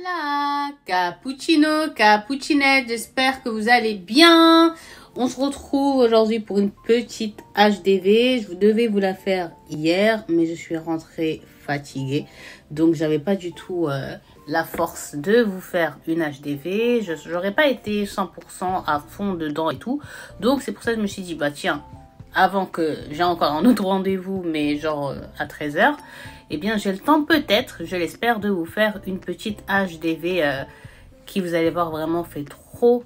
Voilà, Cappuccino, Cappuccinette, j'espère que vous allez bien. On se retrouve aujourd'hui pour une petite HDV. Je devais vous la faire hier, mais je suis rentrée fatiguée. Donc, j'avais pas du tout la force de vous faire une HDV. Je n'aurais pas été 100% à fond dedans et tout. Donc, c'est pour ça que je me suis dit, bah tiens, avant que j'ai encore un autre rendez-vous, mais genre à 13 h, eh bien, j'ai le temps peut-être, je l'espère, de vous faire une petite HDV qui, vous allez voir, vraiment fait trop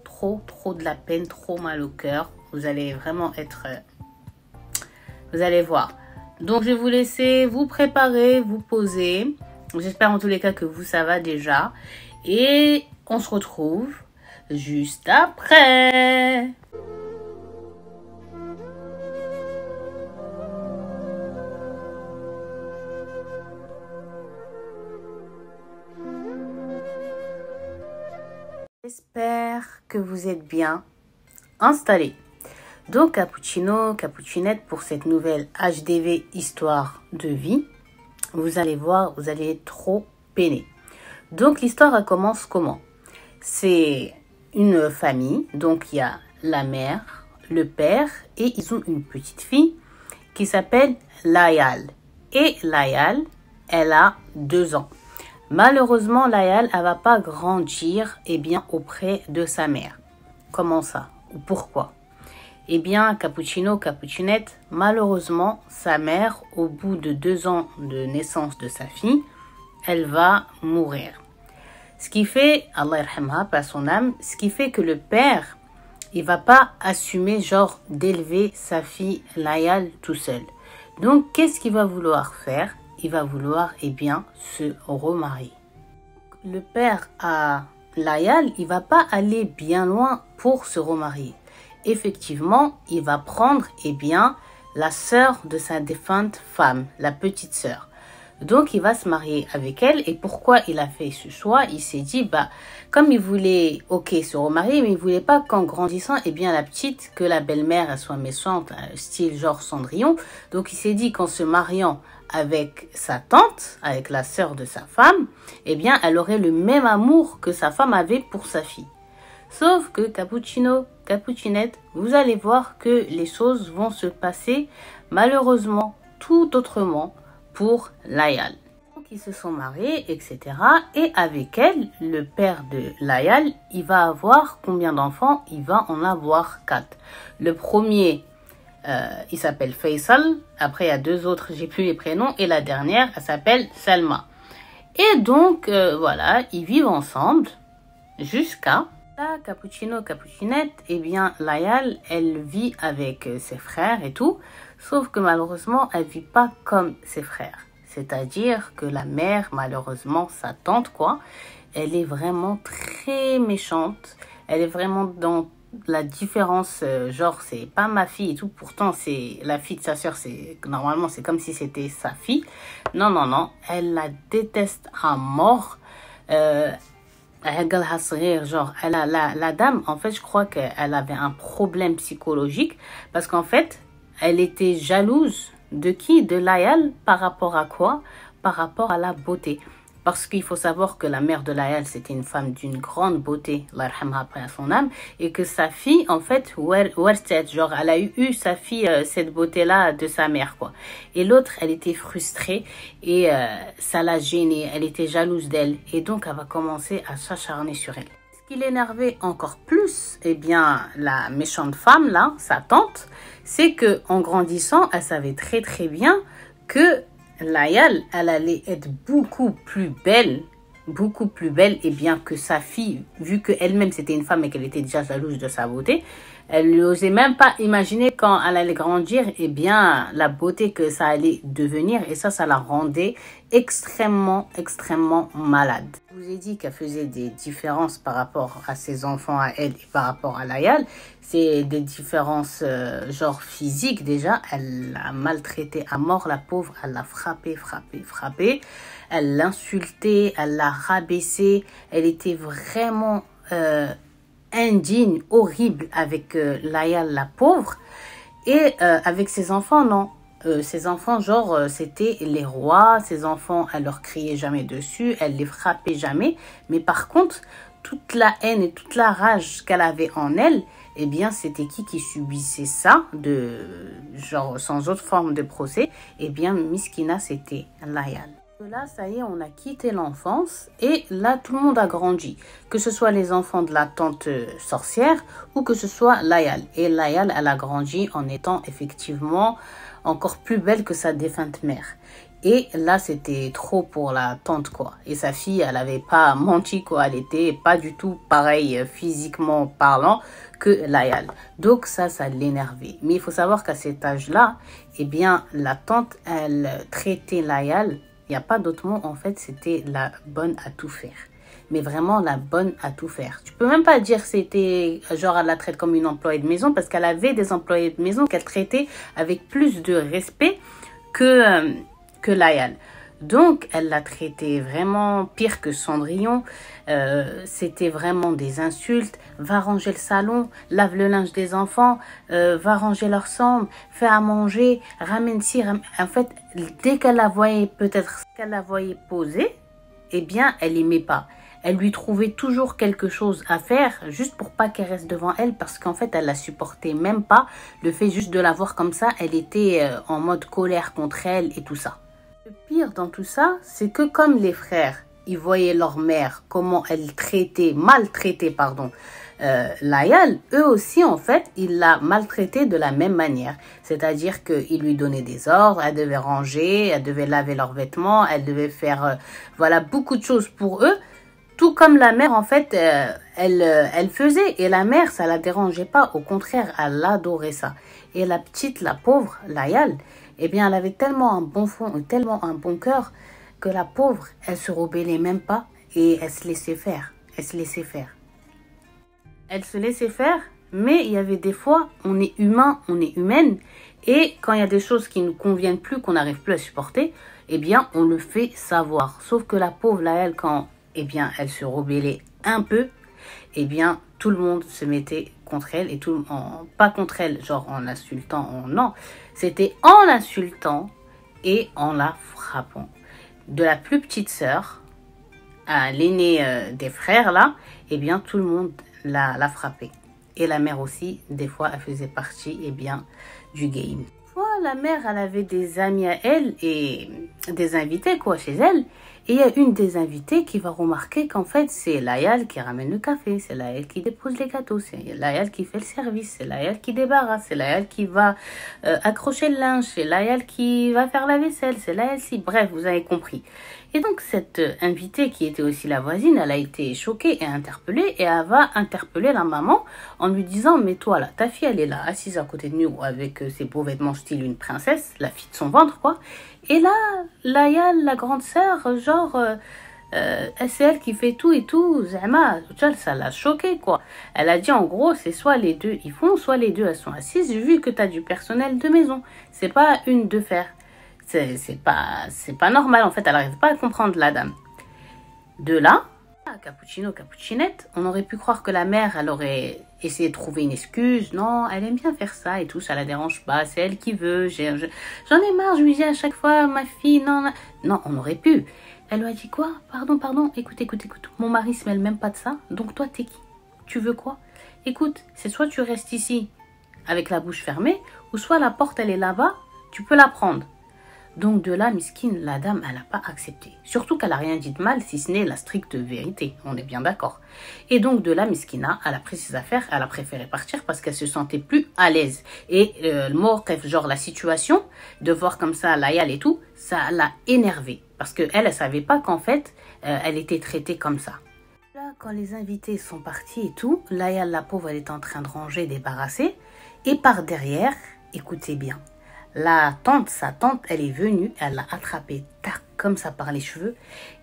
de la peine, trop mal au cœur. Vous allez vraiment être... vous allez voir. Donc, je vais vous laisser vous préparer, vous poser. J'espère en tous les cas que vous, ça va déjà. Et on se retrouve juste après. J'espère que vous êtes bien installés. Donc, Cappuccino, Cappuccinette, pour cette nouvelle HDV Histoire de vie, vous allez voir, vous allez être trop peiné. Donc, l'histoire, elle commence comment? C'est une famille, donc il y a la mère, le père, et ils ont une petite fille qui s'appelle Layal. Et Layal, elle a 2 ans. Malheureusement, Layal, elle va pas grandir auprès de sa mère. Comment ça? Ou pourquoi? Eh bien, Cappuccino, Cappuccinette, malheureusement, sa mère, au bout de 2 ans de naissance de sa fille, elle va mourir. Ce qui fait, Allah yarhamha, par son âme, ce qui fait que le père, il va pas assumer genre d'élever sa fille Layal tout seul. Donc, qu'est-ce qu'il va vouloir faire? Il va vouloir, se remarier. Le père à Layal, il va pas aller bien loin pour se remarier. Effectivement, il va prendre, la sœur de sa défunte femme, la petite sœur. Donc, il va se marier avec elle. Et pourquoi il a fait ce choix? Il s'est dit, comme il voulait, se remarier, mais il voulait pas qu'en grandissant, la petite, que la belle-mère, elle soit méchante, style genre Cendrillon. Donc, il s'est dit qu'en se mariant avec sa tante, avec la sœur de sa femme, elle aurait le même amour que sa femme avait pour sa fille. Sauf que Cappuccino, Cappuccinette, vous allez voir que les choses vont se passer malheureusement tout autrement pour Layal. Donc ils se sont mariés, etc. Et avec elle, le père de Layal, il va avoir combien d'enfants? Il va en avoir 4. Le premier, il s'appelle Faisal. Après, il y a 2 autres, j'ai plus les prénoms. Et la dernière, elle s'appelle Salma. Et donc, voilà, ils vivent ensemble jusqu'à... Là, Cappuccino, Cappuccinette, Layal, elle vit avec ses frères et tout. Sauf que malheureusement, elle vit pas comme ses frères. C'est-à-dire que la mère, malheureusement, sa tante, elle est vraiment très méchante. Elle est vraiment dans la différence, genre, c'est pas ma fille et tout. Pourtant, c'est la fille de sa sœur, normalement, c'est comme si c'était sa fille. Non. Elle la déteste à mort. Genre, la dame, en fait, je crois qu'elle avait un problème psychologique parce qu'en fait, elle était jalouse de qui? De Layal. Par rapport à quoi? Par rapport à la beauté. Parce qu'il faut savoir que la mère de Layal, c'était une femme d'une grande beauté, Allah yarhamha, après à son âme, et que sa fille, en fait, genre, elle a eu sa fille, cette beauté-là de sa mère, Et l'autre, elle était frustrée et ça l'a gênée, elle était jalouse d'elle, et donc elle va commencer à s'acharner sur elle. Ce qui l'énervait encore plus, la méchante femme, là, sa tante, c'est que en grandissant, elle savait très bien que Layal, elle allait être beaucoup plus belle, et bien que sa fille, vu qu'elle-même c'était une femme et qu'elle était déjà jalouse de sa beauté, elle n'osait même pas imaginer quand elle allait grandir, la beauté que ça allait devenir, et ça la rendait extrêmement malade. Je vous ai dit qu'elle faisait des différences par rapport à ses enfants à elle et par rapport à Layal. C'est des différences genre physiques déjà. Elle l'a maltraité à mort, la pauvre. Elle l'a frappé. Elle l'insultait, elle l'a rabaissé. Elle était vraiment indigne, horrible avec Layal, la pauvre. Et avec ses enfants, non. Ces enfants, genre, c'était les rois. Ces enfants, elle leur criait jamais dessus, elle les frappait jamais. Mais par contre, toute la haine et toute la rage qu'elle avait en elle, eh bien, c'était qui subissait ça, genre, sans autre forme de procès? Eh bien, Miskina, c'était Layal. Là, ça y est, on a quitté l'enfance et là, tout le monde a grandi. Que ce soit les enfants de la tante sorcière ou que ce soit Layal. Et Layal, elle a grandi en étant effectivement encore plus belle que sa défunte mère. Et là, c'était trop pour la tante, quoi. Et sa fille, elle avait pas menti, quoi. Elle était pas du tout pareille physiquement parlant que Layal. Donc ça l'énervait. Mais il faut savoir qu'à cet âge-là, eh bien, la tante, elle traitait Layal. Il n'y a pas d'autre mot, en fait, c'était la bonne à tout faire. Mais vraiment la bonne à tout faire. Tu peux même pas dire c'était genre elle la traite comme une employée de maison parce qu'elle avait des employés de maison qu'elle traitait avec plus de respect que Layal. Donc elle l'a traité vraiment pire que Cendrillon. C'était vraiment des insultes. Va ranger le salon, lave le linge des enfants, va ranger leur chambre, fais à manger, ramène ci, En fait, dès qu'elle la voyait peut-être qu'elle la voyait poser, eh bien elle aimait pas. Elle lui trouvait toujours quelque chose à faire juste pour pas qu'elle reste devant elle parce qu'en fait elle la supportait même pas. Le fait juste de la voir comme ça, elle était en mode colère contre elle et tout ça. Le pire dans tout ça, c'est que comme les frères, ils voyaient leur mère, comment elle traitait, maltraitait, pardon, Layal, eux aussi, en fait, ils la maltraitaient de la même manière. C'est-à-dire qu'ils lui donnaient des ordres, elle devait ranger, elle devait laver leurs vêtements, elle devait faire, voilà, beaucoup de choses pour eux. Tout comme la mère, en fait, elle faisait. Et la mère, ça la dérangeait pas. Au contraire, elle adorait ça. Et la petite, la pauvre, Layal, eh bien, elle avait tellement un bon fond et tellement un bon cœur que la pauvre, elle se rebellait même pas et elle se laissait faire. Elle se laissait faire. Elle se laissait faire, mais il y avait des fois, on est humain, on est humaine. Et quand il y a des choses qui ne nous conviennent plus, qu'on n'arrive plus à supporter, eh bien, on le fait savoir. Sauf que la pauvre Layal, quand eh bien, elle se rebellait un peu, eh bien, tout le monde se mettait contre elle, et pas contre elle, genre en l'insultant, non, c'était en l'insultant et en la frappant. De la plus petite sœur à l'aîné des frères, là, eh bien, tout le monde la frappait. Et la mère aussi, des fois, elle faisait partie, eh bien, du game. La mère, elle avait des amis à elle et des invités, quoi, chez elle. Et il y a une des invitées qui va remarquer qu'en fait, c'est Layal qui ramène le café, c'est Layal qui dépose les gâteaux, c'est Layal qui fait le service, c'est Layal qui débarrasse, c'est Layal qui va accrocher le linge, c'est Layal qui va faire la vaisselle, c'est Layal si... Bref, vous avez compris. Et donc, cette invitée qui était aussi la voisine, elle a été choquée et interpellée et elle va interpeller la maman en lui disant « Mais toi, là, ta fille, elle est là, assise à côté de nous avec ses beaux vêtements style une princesse, la fille de son ventre, quoi. Et là, Layal, la grande sœur, genre, c'est elle qui fait tout et tout. Zama, ça l'a choquée, quoi. Elle a dit, en gros, c'est soit les deux ils font, soit les deux elles sont assises, vu que tu as du personnel de maison. C'est pas une de faire. C'est pas normal, en fait, elle n'arrive pas à comprendre la dame. De là, Cappuccino, Cappuccinette, on aurait pu croire que la mère, elle aurait essayé de trouver une excuse. Non, elle aime bien faire ça et tout, ça la dérange pas, c'est elle qui veut. J'en ai marre, je lui dis à chaque fois, ma fille, non. Non, on aurait pu. Elle lui a dit quoi? Pardon, écoute. Mon mari se mêle même pas de ça, donc toi, t'es qui? Tu veux quoi? Écoute, c'est soit tu restes ici avec la bouche fermée, ou soit la porte, elle est là-bas, tu peux la prendre. Donc de là, miskine, la dame, elle n'a pas accepté. Surtout qu'elle n'a rien dit de mal, si ce n'est la stricte vérité. On est bien d'accord. Et donc de là, miskina, elle a pris ses affaires, elle a préféré partir parce qu'elle se sentait plus à l'aise. Et le mot, genre la situation, de voir comme ça Layal et tout, ça l'a énervée. Parce qu'elle, elle savait pas qu'en fait, elle était traitée comme ça. Là, quand les invités sont partis et tout, Layal, la pauvre, elle est en train de ranger, débarrasser. Et par derrière, écoutez bien, sa tante, elle est venue, elle l'a attrapée, tac, comme ça par les cheveux,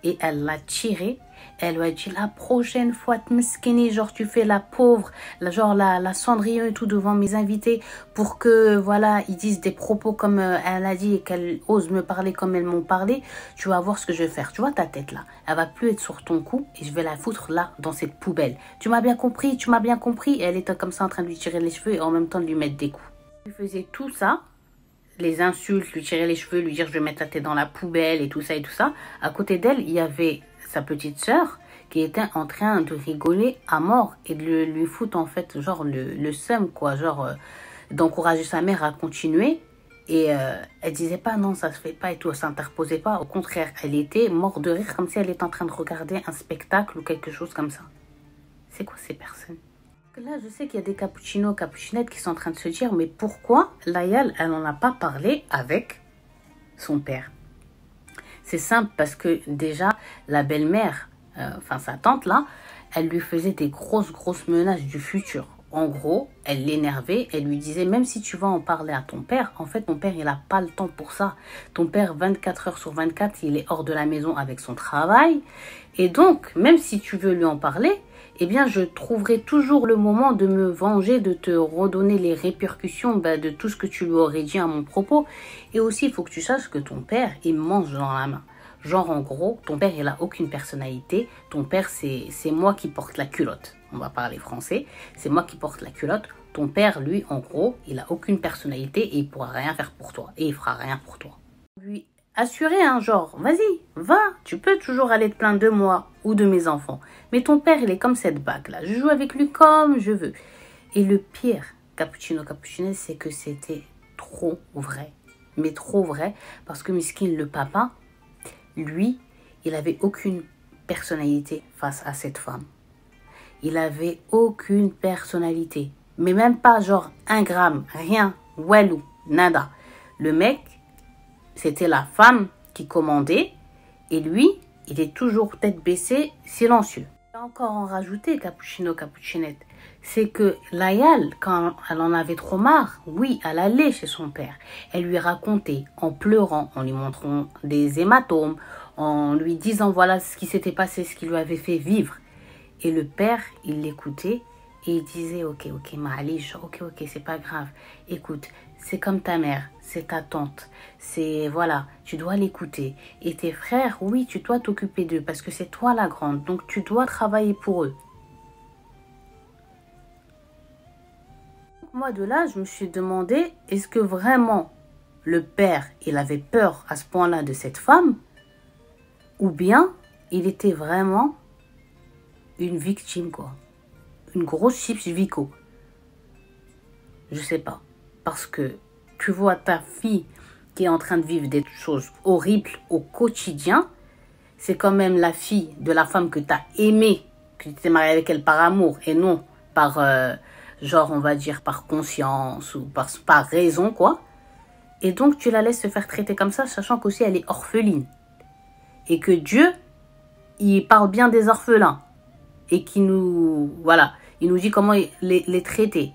et elle l'a tirée. Elle lui a dit, la prochaine fois, Tmeskini, genre tu fais la pauvre, la Cendrillon et tout devant mes invités, pour que, voilà, ils disent des propos comme elle a dit et qu'elle ose me parler comme elles m'ont parlé, tu vas voir ce que je vais faire. Tu vois ta tête là, elle va plus être sur ton cou et je vais la foutre là, dans cette poubelle. Tu m'as bien compris. Et elle était comme ça en train de lui tirer les cheveux et en même temps de lui mettre des coups. Elle faisait tout ça. les insultes, lui tirer les cheveux, lui dire je vais mettre la tête dans la poubelle et tout ça et tout ça. À côté d'elle, il y avait sa petite sœur qui était en train de rigoler à mort et de lui foutre en fait genre le seum quoi, genre d'encourager sa mère à continuer. Et elle disait pas non ça se fait pas et tout, elle s'interposait pas, au contraire elle était morte de rire comme si elle était en train de regarder un spectacle ou quelque chose comme ça. C'est quoi ces personnes? Là je sais qu'il y a des cappuccinos, cappuccinettes qui sont en train de se dire mais pourquoi Layal elle en a pas parlé avec son père? C'est simple parce que déjà la belle-mère, enfin sa tante là, elle lui faisait des grosses menaces du futur. En gros, elle l'énervait, elle lui disait, même si tu vas en parler à ton père, en fait, ton père, il n'a pas le temps pour ça. Ton père, 24 heures sur 24, il est hors de la maison avec son travail. Et donc, même si tu veux lui en parler, eh bien, je trouverai toujours le moment de me venger, de te redonner les répercussions de tout ce que tu lui aurais dit à mon propos. Et aussi, il faut que tu saches que ton père, il mange dans la main. Genre, en gros, ton père, il a aucune personnalité. Ton père, c'est moi qui porte la culotte. On va parler français. C'est moi qui porte la culotte. Ton père, lui, en gros, il a aucune personnalité et il pourra rien faire pour toi. Et il fera rien pour toi. Lui assurer, hein, genre, vas-y, va. Tu peux toujours aller te plaindre de moi ou de mes enfants. Mais ton père, il est comme cette bague-là. Je joue avec lui comme je veux. Et le pire, cappuccino, cappuccinette, c'est que c'était trop vrai. Mais trop vrai. Parce que miskin, le papa, lui, il avait aucune personnalité face à cette femme. Il avait aucune personnalité. Mais même pas genre 1 gramme, rien, walou, nada. Le mec, c'était la femme qui commandait et lui, il est toujours tête baissée, silencieux. Encore en rajouter, cappuccino, cappuccinette, c'est que Layal, quand elle en avait trop marre, oui, elle allait chez son père. Elle lui racontait en pleurant, en lui montrant des hématomes, en lui disant voilà ce qui s'était passé, ce qui lui avait fait vivre. Et le père, il l'écoutait et il disait ok, Maalish, ok, c'est pas grave. Écoute, c'est comme ta mère, c'est ta tante, c'est voilà, tu dois l'écouter. Et tes frères, oui, tu dois t'occuper d'eux parce que c'est toi la grande, donc tu dois travailler pour eux. Moi de là, je me suis demandé, est-ce que vraiment le père, il avait peur à ce point-là de cette femme? Ou bien, il était vraiment une victime, quoi. Une grosse chips Vico. Je sais pas. Parce que tu vois ta fille qui est en train de vivre des choses horribles au quotidien. C'est quand même la fille de la femme que tu as aimée, que tu t'es mariée avec elle par amour et non par, genre, on va dire, par conscience ou par raison, quoi. Et donc, tu la laisses se faire traiter comme ça, sachant qu'aussi elle est orpheline. Et que Dieu, il parle bien des orphelins. Et qu'il nous, voilà, il nous dit comment les traiter.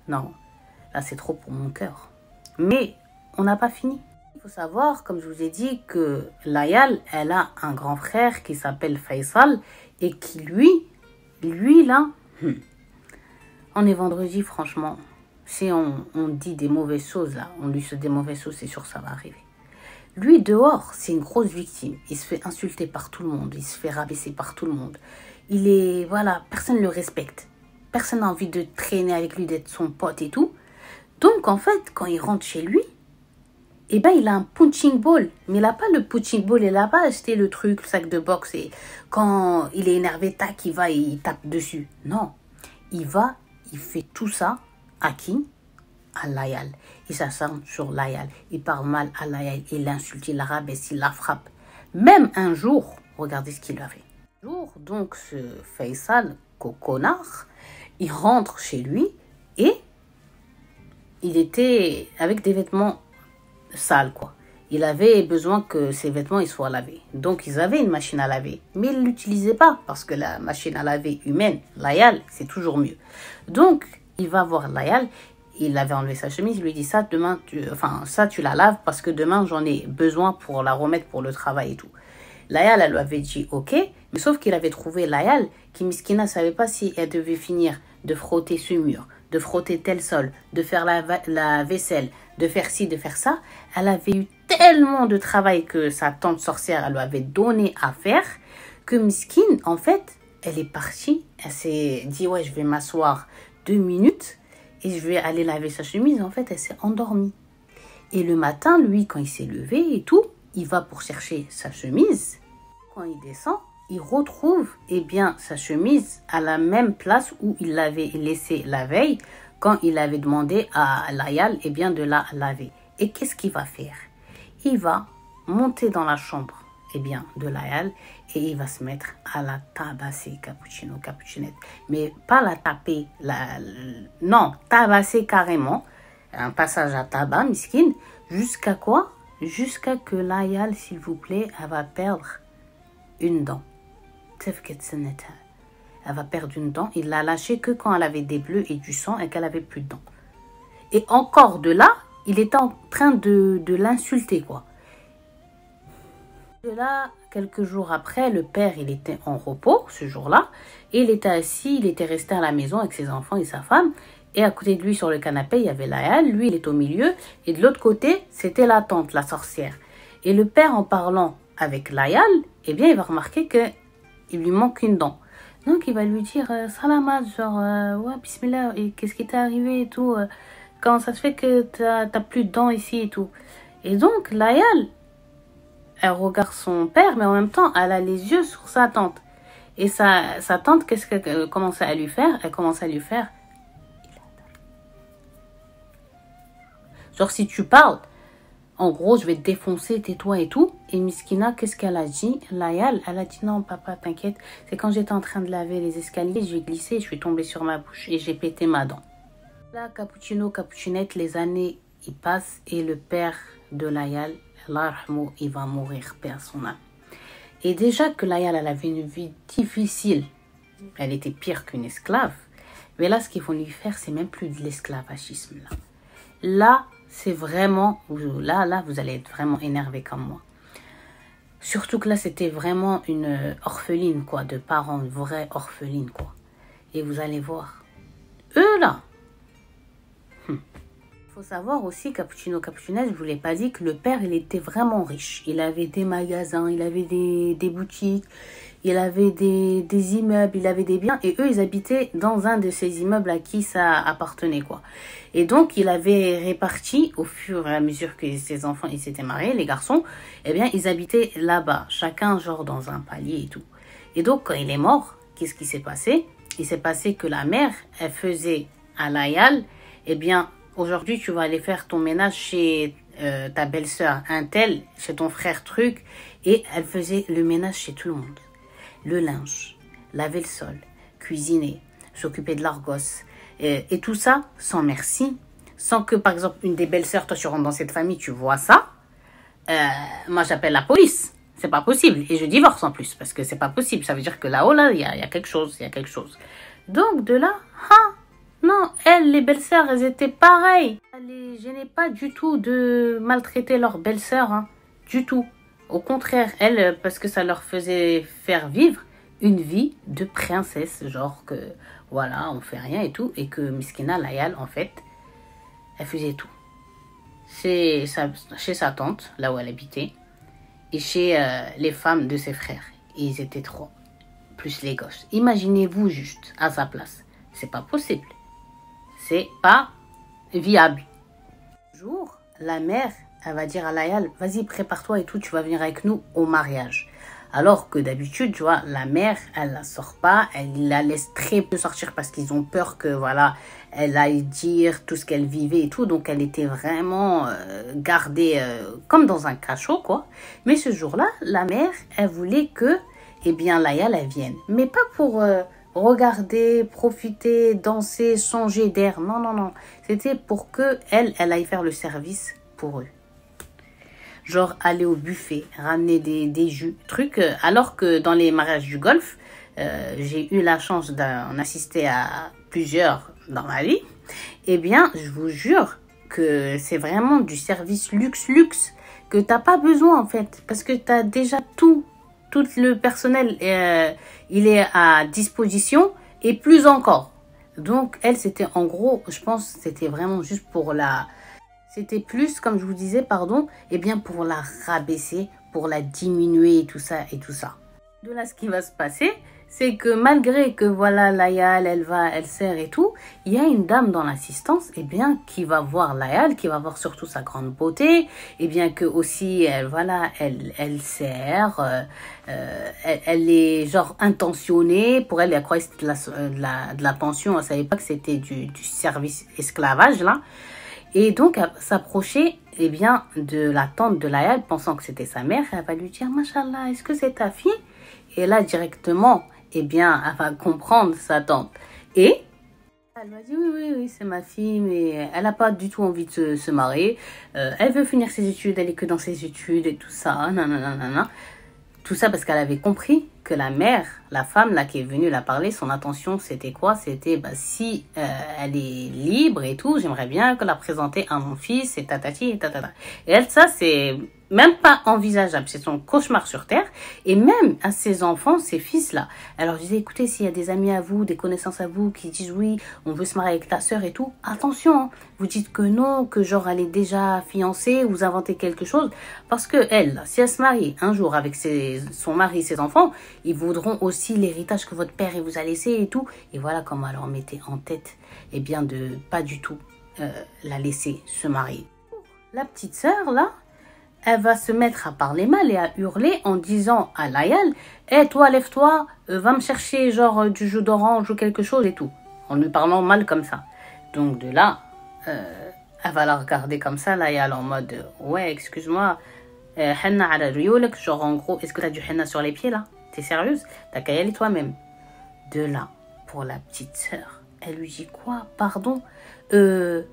Non, là c'est trop pour mon cœur. Mais on n'a pas fini. Il faut savoir, comme je vous ai dit, que Layal, elle a un grand frère qui s'appelle Faisal et qui lui là, on est vendredi, franchement, si on dit des mauvaises choses là, on lui souhaite des mauvaises choses, c'est sûr que ça va arriver. Lui, dehors, c'est une grosse victime. Il se fait insulter par tout le monde. Il se fait rabaisser par tout le monde. Il est, voilà, personne ne le respecte. Personne n'a envie de traîner avec lui, d'être son pote et tout. Donc, en fait, quand il rentre chez lui, eh ben, il a un punching ball. Mais il n'a pas le punching ball. Il n'a pas acheté le truc, le sac de boxe. Et quand il est énervé, tac, il va et il tape dessus. Non. Il va, il fait tout ça à qui? À Layal. Il s'acharne sur Layal. Il parle mal à Layal. Il l'insulte, il la rabaisse, il la frappe. Même un jour, regardez ce qu'il a fait. Un jour, donc, ce Faisal, connard, il rentre chez lui et il était avec des vêtements sales, quoi. Il avait besoin que ses vêtements ils soient lavés. Donc, ils avaient une machine à laver. Mais ils ne l'utilisaient pas parce que la machine à laver humaine, Layal, c'est toujours mieux. Donc, il va voir Layal. Il avait enlevé sa chemise, il lui dit ça, demain, tu la laves parce que demain, j'en ai besoin pour la remettre pour le travail et tout. Layal, elle lui avait dit ok, mais sauf qu'il avait trouvé Layal qui, miskina, ne savait pas si elle devait finir de frotter ce mur, de frotter tel sol, de faire la vaisselle, de faire ci, de faire ça. Elle avait eu tellement de travail que sa tante sorcière, elle lui avait donné à faire que miskine, en fait, elle est partie, elle s'est dit ouais, je vais m'asseoir 2 minutes. et je vais aller laver sa chemise. En fait, elle s'est endormie. Et le matin, lui, quand il s'est levé et tout, il va pour chercher sa chemise. Quand il descend, il retrouve sa chemise à la même place où il l'avait laissée la veille quand il avait demandé à Layal de la laver. Et qu'est-ce qu'il va faire? Il va monter dans la chambre de Layal et il va se mettre à la tabasser, Cappuccinette. Mais pas la taper, non, tabasser carrément. Un passage à tabac, miskine. Jusqu'à quoi? Jusqu'à que Layal, s'il vous plaît, elle va perdre une dent. Elle va perdre une dent. Il l'a lâchée que quand elle avait des bleus et du sang et qu'elle avait plus de dents. Et encore de là, il était en train de l'insulter, quoi. De là, quelques jours après, le père, il était en repos ce jour-là. Et il était assis, il était resté à la maison avec ses enfants et sa femme. Et à côté de lui, sur le canapé, il y avait Layal. Lui, il est au milieu. Et de l'autre côté, c'était la tante, la sorcière. Et le père, en parlant avec Layal, il va remarquer qu'il lui manque une dent. Donc, il va lui dire, Salamat, genre, ouais, bismillah, et qu'est-ce qui t'est arrivé et tout, comment ça se fait que t'as plus de dents ici et tout. Et donc, Layal, elle regarde son père, mais en même temps, elle a les yeux sur sa tante. Et sa tante, qu'est-ce qu'elle commence à lui faire? Elle commence à lui faire, genre, si tu parles, en gros, je vais te défoncer, tais-toi et tout. Et Miskina, qu'est-ce qu'elle a dit? Layal, elle a dit, non, papa, t'inquiète. C'est quand j'étais en train de laver les escaliers, j'ai glissé, je suis tombée sur ma bouche et j'ai pété ma dent. Là, Cappuccinette, les années, ils passent et le père de Layal, Allah rahmou, il va mourir, paix à son âme. Et déjà que Layal, elle avait une vie difficile, elle était pire qu'une esclave. Mais là, ce qu'ils vont lui faire, c'est même plus de l'esclavagisme, là. Là, c'est vraiment, là, vous allez être vraiment énervé comme moi. Surtout que là, c'était vraiment une orpheline, quoi, de parents, une vraie orpheline, quoi. Et vous allez voir, eux, là. Faut savoir aussi, Cappuccinette, je vous l'ai pas dit, que le père, il était vraiment riche. Il avait des magasins, il avait des boutiques, il avait des immeubles, il avait des biens. Et eux, ils habitaient dans un de ces immeubles à qui ça appartenait, quoi. Et donc, il avait réparti, au fur et à mesure que ses enfants, ils s'étaient mariés, les garçons, ils habitaient là-bas, chacun, genre, dans un palier et tout. Et donc, quand il est mort, qu'est-ce qui s'est passé? Il s'est passé que la mère, elle faisait à Layal, aujourd'hui, tu vas aller faire ton ménage chez ta belle-sœur, un tel, chez ton frère truc. Et elle faisait le ménage chez tout le monde. Le linge, laver le sol, cuisiner, s'occuper de leurs gosses. Et tout ça sans merci. Sans que, par exemple, une des belles-sœurs, toi, tu rentres dans cette famille, tu vois ça. Moi, j'appelle la police. C'est pas possible. Et je divorce en plus, parce que c'est pas possible. Ça veut dire que là-haut, là, il y a quelque chose. Il y a quelque chose. Donc, de là, non, elles, les belles-sœurs, elles étaient pareilles. Elles les gênaient pas du tout de maltraiter leurs belles-sœurs, hein, du tout. Au contraire, elles, parce que ça leur faisait faire vivre une vie de princesse, genre que, voilà, on fait rien et tout. Et que Miskina Layal, en fait, elle faisait tout. Chez sa tante, là où elle habitait, et chez les femmes de ses frères. Et ils étaient 3, plus les gosses. Imaginez-vous juste à sa place. C'est pas possible. C'est pas viable. Un jour, la mère, elle va dire à Layal, vas-y, prépare-toi et tout, tu vas venir avec nous au mariage. Alors que d'habitude, tu vois, la mère, elle la sort pas, elle la laisse très peu sortir parce qu'ils ont peur que, voilà, elle aille dire tout ce qu'elle vivait et tout. Donc, elle était vraiment gardée comme dans un cachot, quoi. Mais ce jour-là, la mère, elle voulait que, Layal, elle vienne. Mais pas pour regarder, profiter, danser, changer d'air. Non, non, non. C'était pour que elle aille faire le service pour eux. Genre aller au buffet, ramener des jus, trucs. Alors que dans les mariages du Golfe, j'ai eu la chance d'en assister à plusieurs dans ma vie. Je vous jure que c'est vraiment du service luxe, que t'as pas besoin en fait. Parce que t'as déjà tout le personnel, il est à disposition et plus encore. Donc, elle, c'était en gros, je pense, c'était vraiment juste pour la... C'était plus, comme je vous disais, pardon, pour la rabaisser, pour la diminuer et tout ça et tout ça. De là, ce qui va se passer, c'est que malgré que voilà Layal, elle sert et tout, il y a une dame dans l'assistance, et bien qui va voir Layal, qui va voir surtout sa grande beauté, et bien que aussi elle sert, elle est genre intentionnée, pour elle croyait que c'était de la pension, elle savait pas que c'était du service esclavage là, et donc elle s'approchait eh bien de la tante de Layal, pensant que c'était sa mère, elle va lui dire Machallah, est-ce que c'est ta fille? Et là, directement, eh bien, elle va comprendre sa tante. Et elle va dire, oui, c'est ma fille, mais elle n'a pas du tout envie de se marier. Elle veut finir ses études, elle est que dans ses études et tout ça. Non. Tout ça parce qu'elle avait compris que la mère, la femme là qui est venue la parler, son intention c'était quoi? C'était si elle est libre et tout, j'aimerais bien que la présenter à mon fils et tatati et tatata. Et elle, ça c'est même pas envisageable, c'est son cauchemar sur terre. Et même à ses enfants, ses fils là. Alors je disais, écoutez, s'il y a des amis à vous, des connaissances à vous qui disent oui, on veut se marier avec ta sœur et tout, attention, hein, vous dites que non, que genre elle est déjà fiancée, vous inventez quelque chose, parce que elle, si elle se marie un jour avec son mari et ses enfants, ils voudront aussi l'héritage que votre père vous a laissé et tout. Et voilà comment elle leur mettait en tête, eh bien de pas du tout la laisser se marier. La petite sœur là, elle va se mettre à parler mal et à hurler en disant à Layal, toi lève-toi, va me chercher genre du jus d'orange ou quelque chose et tout, en lui parlant mal comme ça. Donc de là, elle va la regarder comme ça, Layal, en mode ouais, excuse-moi, henna ala riyolek, genre en gros, est-ce que t'as du henna sur les pieds là? T'es sérieuse? T'as qu'à y aller toi-même. De là, pour la petite sœur, elle lui dit quoi? Pardon, je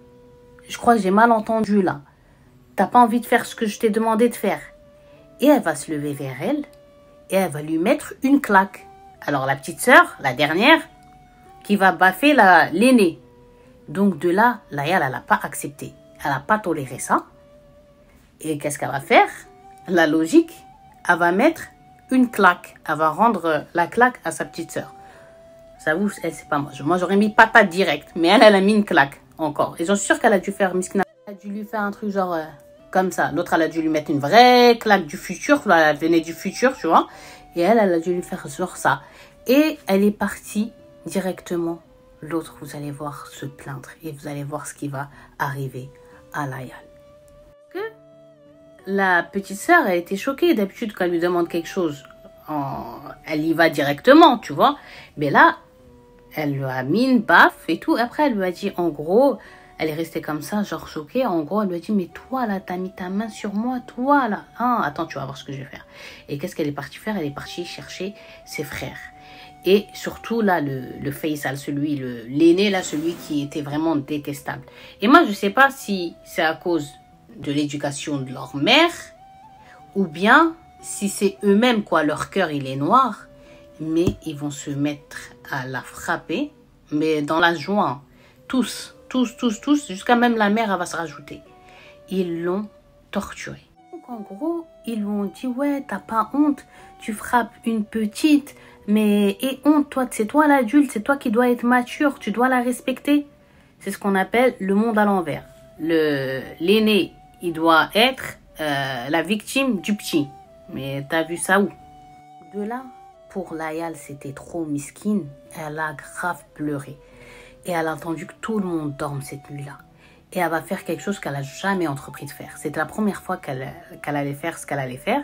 crois que j'ai mal entendu là. T'as pas envie de faire ce que je t'ai demandé de faire. Et elle va se lever vers elle et elle va lui mettre une claque. Alors la petite sœur, la dernière, qui va baffer l'aînée. Donc de là, Layal, elle n'a pas accepté. Elle n'a pas toléré ça. Et qu'est-ce qu'elle va faire? La logique, elle va mettre une claque. Elle va rendre la claque à sa petite sœur. J'avoue, elle, c'est pas moi. Moi, j'aurais mis patate direct. Mais elle a mis une claque encore. Et j'en suis sûre qu'elle a dû faire miskina. Elle a dû lui faire un truc genre comme ça. L'autre, elle a dû lui mettre une vraie claque du futur. Elle venait du futur, tu vois. Et elle a dû lui faire genre ça. Et elle est partie directement. L'autre, vous allez voir, se plaindre. Et vous allez voir ce qui va arriver à Layal. Que la petite sœur a été choquée. D'habitude, quand elle lui demande quelque chose, elle y va directement, tu vois. Mais là, elle lui a mis une baffe et tout. Après, elle lui a dit, en gros, elle est restée comme ça, genre choquée. En gros, elle lui a dit, mais toi, là, t'as mis ta main sur moi, toi, là. Ah, attends, tu vas voir ce que je vais faire. Et qu'est-ce qu'elle est partie faire? Elle est partie chercher ses frères. Et surtout, là, le Faisal, l'aîné, là, celui qui était vraiment détestable. Et moi, je sais pas si c'est à cause de l'éducation de leur mère ou bien si c'est eux-mêmes, quoi, leur cœur, il est noir. Mais ils vont se mettre à la frapper, mais dans la joie, tous, jusqu'à même la mère, elle va se rajouter. Ils l'ont torturée. Donc en gros, ils lui ont dit, ouais, t'as pas honte, tu frappes une petite, mais et honte, toi, c'est toi l'adulte, c'est toi qui dois être mature, tu dois la respecter. C'est ce qu'on appelle le monde à l'envers. L'aîné, il doit être la victime du petit. Mais t'as vu ça où? De là, pour Layal, c'était trop misquine. Elle a grave pleuré. Et elle a entendu que tout le monde dorme cette nuit-là. Et elle va faire quelque chose qu'elle n'a jamais entrepris de faire. C'était la première fois qu'elle allait faire ce qu'elle allait faire,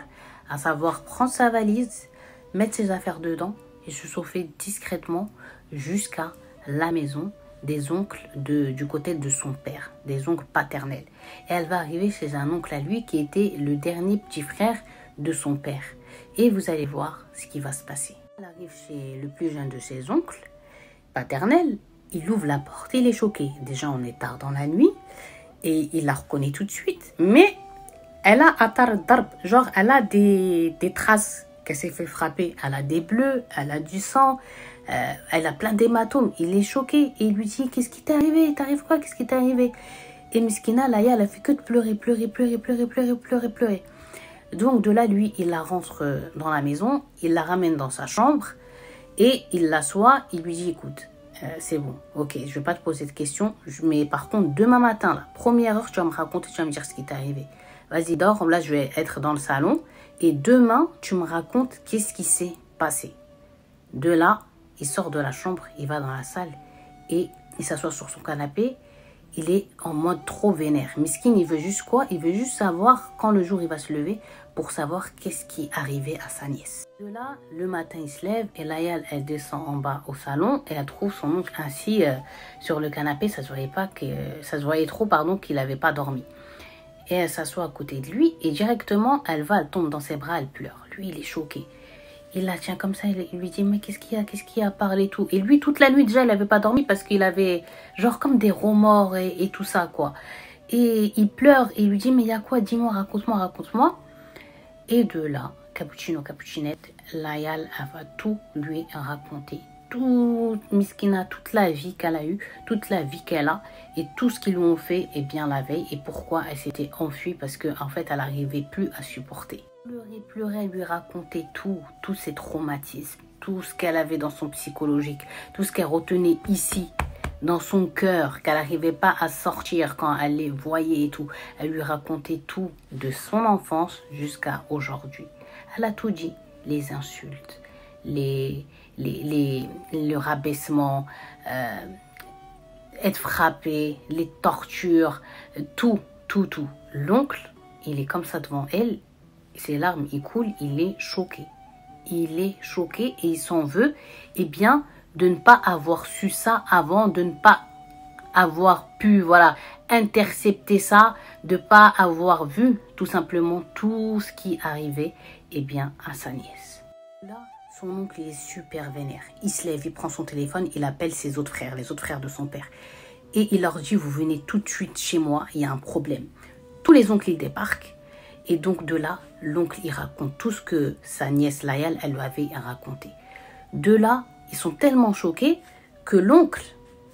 à savoir prendre sa valise, mettre ses affaires dedans et se sauver discrètement jusqu'à la maison des oncles du côté de son père, des oncles paternels. Et elle va arriver chez un oncle à lui qui était le dernier petit frère de son père. Et vous allez voir ce qui va se passer. Elle arrive chez le plus jeune de ses oncles paternels. Il ouvre la porte, il est choqué. Déjà, on est tard dans la nuit et il la reconnaît tout de suite. Mais elle a atar darb, genre elle a des traces qu'elle s'est fait frapper. Elle a des bleus, elle a du sang, elle a plein d'hématomes. Il est choqué et il lui dit, qu'est-ce qui t'est arrivé? T'arrives quoi? Qu'est-ce qui t'est arrivé? Et Miskina, Laya, elle a fait que de pleurer. Donc de là, lui, il la rentre dans la maison, il la ramène dans sa chambre et il l'assoit, il lui dit, écoute, c'est bon, ok, je vais pas te poser de questions, mais par contre, demain matin, la première heure, tu vas me raconter, tu vas me dire ce qui t'est arrivé. Vas-y, dors, là, je vais être dans le salon et demain, tu me racontes qu'est-ce qui s'est passé. De là, il sort de la chambre, il va dans la salle et il s'assoit sur son canapé. Il est en mode trop vénère. Miskin, il veut juste quoi? Il veut juste savoir quand le jour il va se lever pour savoir qu'est-ce qui est arrivé à sa nièce. De là, le matin, il se lève et Layal, elle descend en bas au salon et elle trouve son oncle assis sur le canapé. Ça se voyait trop, pardon, qu'il n'avait pas dormi. Et elle s'assoit à côté de lui et directement, elle tombe dans ses bras, elle pleure. Lui, il est choqué. Il la tient comme ça, il lui dit, mais qu'est-ce qu'il y a, parle et tout. Et lui, toute la nuit, déjà, il n'avait pas dormi parce qu'il avait, genre, comme des remords et tout ça, quoi. Et il pleure et il lui dit, mais il y a quoi? Dis-moi, raconte-moi, raconte-moi. Et de là, Cappuccino, Cappuccinette, Layal, elle va tout lui raconter. Tout, Miskina, toute la vie qu'elle a eue, toute la vie qu'elle a, et tout ce qu'ils lui ont fait, et bien la veille, et pourquoi elle s'était enfuie, parce qu'en fait, elle n'arrivait plus à supporter. Pleurer, lui raconter tous ses traumatismes, tout ce qu'elle avait dans son psychologique, tout ce qu'elle retenait ici, dans son cœur, qu'elle n'arrivait pas à sortir quand elle les voyait et tout. Elle lui racontait tout de son enfance jusqu'à aujourd'hui. Elle a tout dit, les insultes, le rabaissement, être frappé, les tortures, tout. L'oncle, il est comme ça devant elle. Ses larmes, il coule, il est choqué. Il est choqué et il s'en veut, eh bien, de ne pas avoir su ça avant, de ne pas avoir pu, voilà, intercepter ça, de ne pas avoir vu, tout simplement, tout ce qui arrivait, eh bien, à sa nièce. Là, son oncle, il est super vénère. Il se lève, il prend son téléphone, il appelle ses autres frères, les autres frères de son père. Et il leur dit, vous venez tout de suite chez moi, il y a un problème. Tous les oncles, ils débarquent. Et donc de là, l'oncle, il raconte tout ce que sa nièce Layal, elle lui avait raconté. De là, ils sont tellement choqués que l'oncle,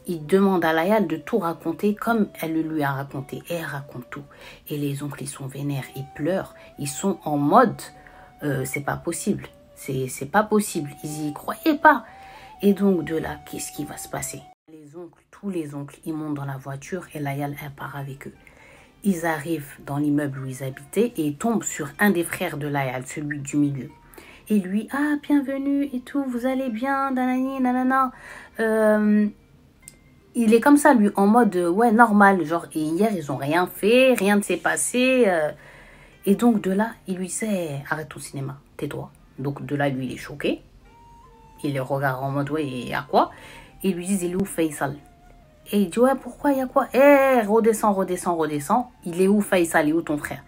il demande à Layal de tout raconter comme elle le lui a raconté. Et elle raconte tout. Et les oncles, ils sont vénères, ils pleurent. Ils sont en mode, c'est pas possible. C'est pas possible. Ils y croyaient pas. Et donc de là, qu'est-ce qui va se passer? Les oncles, tous les oncles, ils montent dans la voiture et Layal, elle part avec eux. Ils arrivent dans l'immeuble où ils habitaient et ils tombent sur un des frères de Layal, celui du milieu. Et lui, ah, bienvenue et tout, vous allez bien, nanani, nanana. Il est comme ça, lui, en mode, ouais, normal. Genre, et hier, ils n'ont rien fait, rien ne s'est passé. Et donc, de là, il lui dit, arrête ton cinéma, tais-toi. Donc, de là, lui, il est choqué. Il les regarde en mode, ouais, il y a quoi? Et ils lui disent, il est où Faisal? Et il dit, ouais, pourquoi, il y a quoi? Redescends. Il est où Faisal? Il est où ton frère?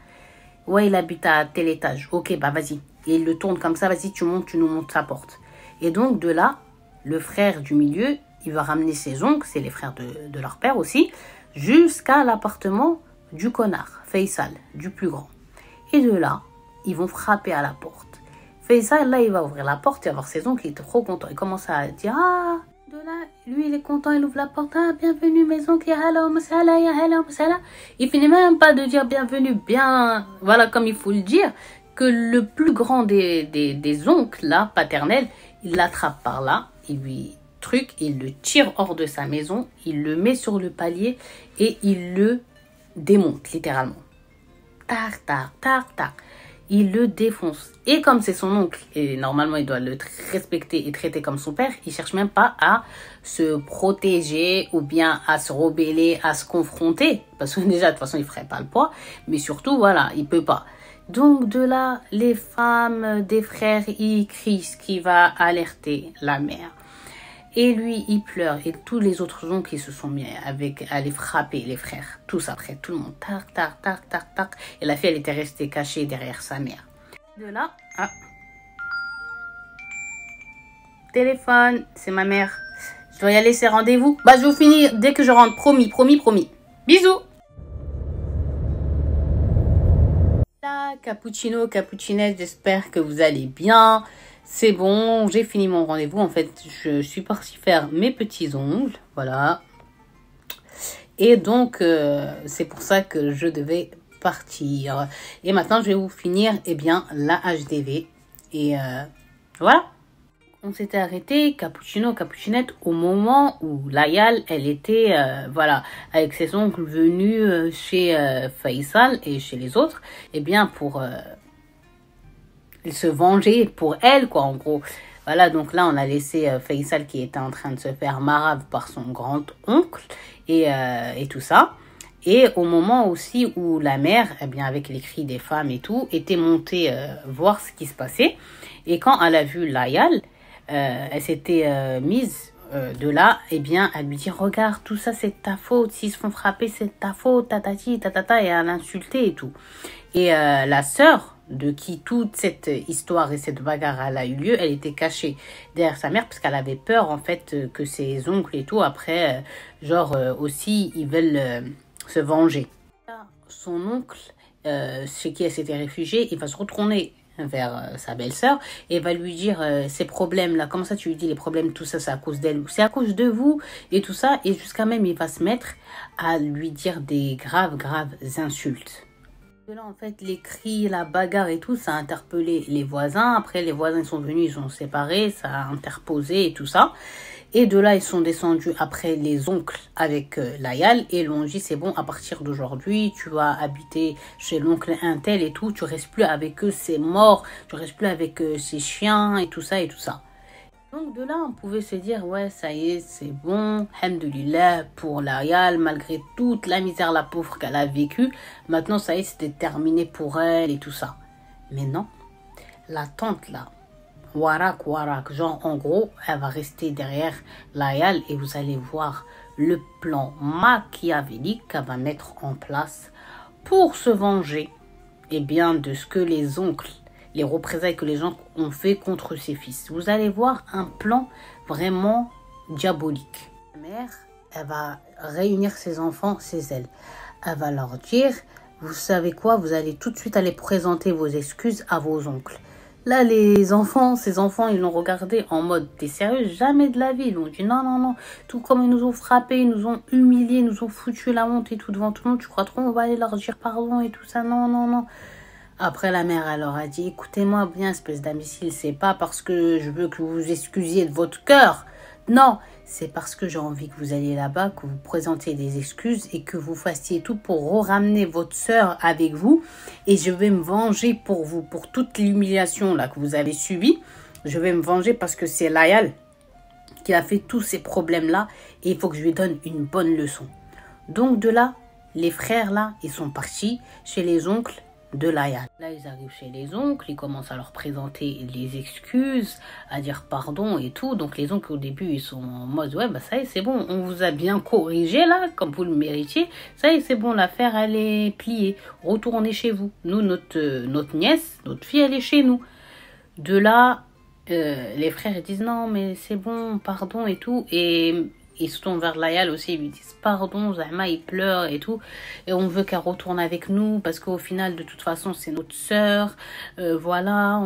Ouais, il habite à tel étage. Ok, bah vas-y. Et il le tourne comme ça, vas-y, tu nous montres sa porte. Et donc, de là, le frère du milieu, il va ramener ses oncles, c'est les frères de leur père aussi, jusqu'à l'appartement du connard, Faisal, du plus grand. Et de là, ils vont frapper à la porte. Faisal, là, il va ouvrir la porte, il va voir ses oncles, il est trop content. Il commence à dire, ah, de là, lui, il est content, il ouvre la porte, ah, bienvenue, mes oncles, ya hello, masala, ya hello, masala. Il finit même pas de dire bienvenue, bien, voilà, comme il faut le dire, que le plus grand des oncles, là, paternels, il l'attrape par là, il lui il le tire hors de sa maison, il le met sur le palier et il le démonte, littéralement. Tac. Il le défonce. Et comme c'est son oncle, et normalement il doit le respecter et traiter comme son père, il cherche même pas à se protéger ou bien à se rebeller, à se confronter. Parce que déjà, de toute façon, il ferait pas le poids. Mais surtout, voilà, il peut pas. Donc de là, les femmes des frères, ils crient, ce qui va alerter la mère. Et lui, il pleure. Et tous les autres oncles, ils se sont mis à les frapper, les frères. Tous après, tout le monde. Tac. Et la fille, elle était restée cachée derrière sa mère. De là, ah. Téléphone, c'est ma mère. Je dois y aller, c'est rendez-vous. Bah, je vous finis dès que je rentre. Promis. Bisous. Là, Cappuccino, Cappuccinette, j'espère que vous allez bien. C'est bon, j'ai fini mon rendez-vous. En fait, je suis partie faire mes petits ongles. Voilà. Et donc, c'est pour ça que je devais partir. Et maintenant, je vais vous finir, eh bien, la HDV. Et voilà. On s'était arrêté, Cappuccino, Cappuccinette, au moment où Layal, elle était, voilà, avec ses oncles venus chez Faisal et chez les autres, eh bien, pour se venger pour elle, quoi, en gros. Voilà, donc là, on a laissé Faisal qui était en train de se faire marave par son grand-oncle et tout ça. Et au moment aussi où la mère, eh bien, avec les cris des femmes et tout, était montée voir ce qui se passait. Et quand elle a vu Layal, elle s'était mise de là, eh bien, à lui dire, regarde, tout ça, c'est ta faute. S'ils se font frapper, c'est ta faute, tatati, tatata, et à l'insulter et tout. Et la sœur de qui toute cette histoire et cette bagarre elle a eu lieu, elle était cachée derrière sa mère parce qu'elle avait peur en fait que ses oncles et tout après, aussi, ils veulent se venger. Son oncle, chez qui elle s'était réfugiée, il va se retourner vers sa belle-sœur et va lui dire ces problèmes-là, comment ça tu lui dis les problèmes, tout ça c'est à cause d'elle, c'est à cause de vous et tout ça, et jusqu'à même il va se mettre à lui dire des graves insultes. Là, en fait, les cris, la bagarre et tout, ça a interpellé les voisins. Après, les voisins sont venus, ils ont séparé, ça a interposé et tout ça. Et de là, ils sont descendus après les oncles avec Layal et l'ont dit, c'est bon, à partir d'aujourd'hui, tu vas habiter chez l'oncle Intel et tout. Tu restes plus avec eux, c'est mort. Tu restes plus avec ces chiens et tout ça et tout ça. Donc de là, on pouvait se dire, ouais, ça y est, c'est bon, alhamdoulilah, pour Layal, malgré toute la misère, la pauvre qu'elle a vécue, maintenant, ça y est, c'était terminé pour elle et tout ça. Mais non, la tante là, warak, genre en gros, elle va rester derrière Layal et vous allez voir le plan machiavélique qu'elle va mettre en place pour se venger, eh bien, de ce que les oncles, les représailles que les gens ont fait contre ses fils. Vous allez voir un plan vraiment diabolique. La mère, elle va réunir ses enfants chez elle. Elle va leur dire, vous savez quoi, vous allez tout de suite aller présenter vos excuses à vos oncles. Là, ces enfants, ils l'ont regardé en mode, t'es sérieux? Jamais de la vie. Ils ont dit, non. Tout comme ils nous ont frappés, ils nous ont humiliés, ils nous ont foutu la honte et tout devant tout le monde. Tu crois trop, on va aller leur dire pardon et tout ça? Non. Après, la mère, elle leur a dit, écoutez-moi bien, espèce d'imbécile, c'est pas parce que je veux que vous vous excusiez de votre cœur. Non, c'est parce que j'ai envie que vous alliez là-bas, que vous présentiez des excuses et que vous fassiez tout pour ramener votre sœur avec vous. Et je vais me venger pour vous, pour toute l'humiliation là que vous avez subie. Je vais me venger parce que c'est Layal qui a fait tous ces problèmes-là et il faut que je lui donne une bonne leçon. Donc de là, les frères là, ils sont partis chez les oncles de Layal. Là, ils arrivent chez les oncles, ils commencent à leur présenter les excuses, à dire pardon et tout. Donc les oncles au début, ils sont en mode, ouais, bah ça y est, c'est bon, on vous a bien corrigé là, comme vous le méritiez. Ça y est, c'est bon, l'affaire, elle est pliée. Retournez chez vous. Nous, notre nièce, notre fille, elle est chez nous. De là, les frères, ils disent, non, mais c'est bon, pardon et tout. Et ils se tournent vers Layal aussi, ils lui disent pardon, Zahma, il pleure et tout. Et on veut qu'elle retourne avec nous parce qu'au final, de toute façon, c'est notre sœur. Voilà,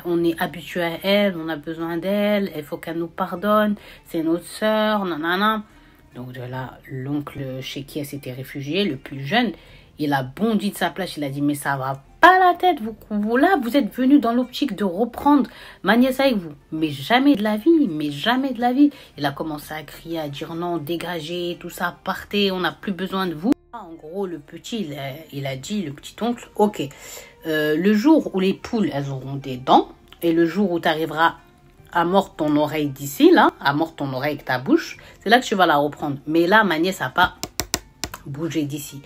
on est habitué à elle, on a besoin d'elle, il faut qu'elle nous pardonne. C'est notre sœur, nanana. Donc de là, l'oncle chez qui elle s'était réfugiée, le plus jeune, il a bondi de sa place, il a dit mais ça va pas la tête, vous êtes venu dans l'optique de reprendre ma nièce avec vous, mais jamais de la vie. Il a commencé à crier, à dire non, dégagez, tout ça, partez, on n'a plus besoin de vous. En gros, le petit, il a dit, le petit oncle, ok, le jour où les poules, elles auront des dents, et le jour où tu arriveras à mordre ton oreille d'ici, là, à mordre ton oreille avec ta bouche, c'est là que tu vas la reprendre. Mais là, ma nièce n'a pas bougé d'ici.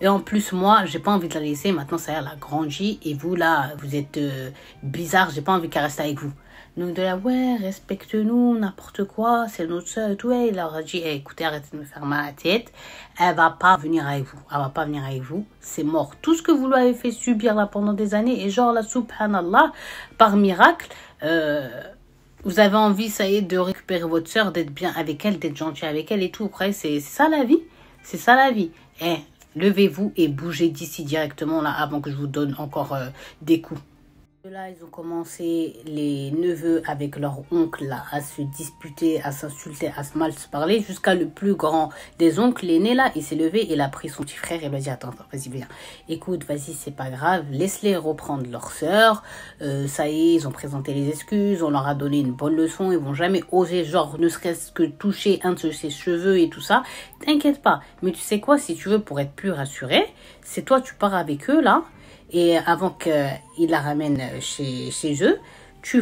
Et en plus, moi, j'ai pas envie de la laisser. Maintenant, ça y est, elle a grandi. Et vous, là, vous êtes bizarre. J'ai pas envie qu'elle reste avec vous. Donc, de là, ouais, respecte-nous, n'importe quoi. C'est notre soeur et tout. Et il leur a dit, écoutez, arrêtez de me faire mal à la tête. Elle va pas venir avec vous. Elle va pas venir avec vous. C'est mort. Tout ce que vous lui avez fait subir là pendant des années. Et genre, là, subhanallah, par miracle, vous avez envie, ça y est, de récupérer votre soeur, d'être bien avec elle, d'être gentil avec elle et tout. Après, c'est ça la vie. C'est ça la vie. Levez-vous et bougez d'ici directement là avant que je vous donne encore des coups. Là, ils ont commencé, les neveux avec leur oncle là, à se disputer, à s'insulter, à se mal se parler, jusqu'à le plus grand des oncles, l'aîné là, il s'est levé, il a pris son petit frère et il lui a dit attends, vas-y viens, écoute, vas-y, c'est pas grave, laisse-les reprendre leur sœur, ça y est, ils ont présenté les excuses, on leur a donné une bonne leçon, ils vont jamais oser genre ne serait-ce que toucher un de ses cheveux et tout ça, t'inquiète pas, mais tu sais quoi, si tu veux pour être plus rassuré, c'est toi tu pars avec eux là. Et avant qu'ils la ramènent chez eux, tu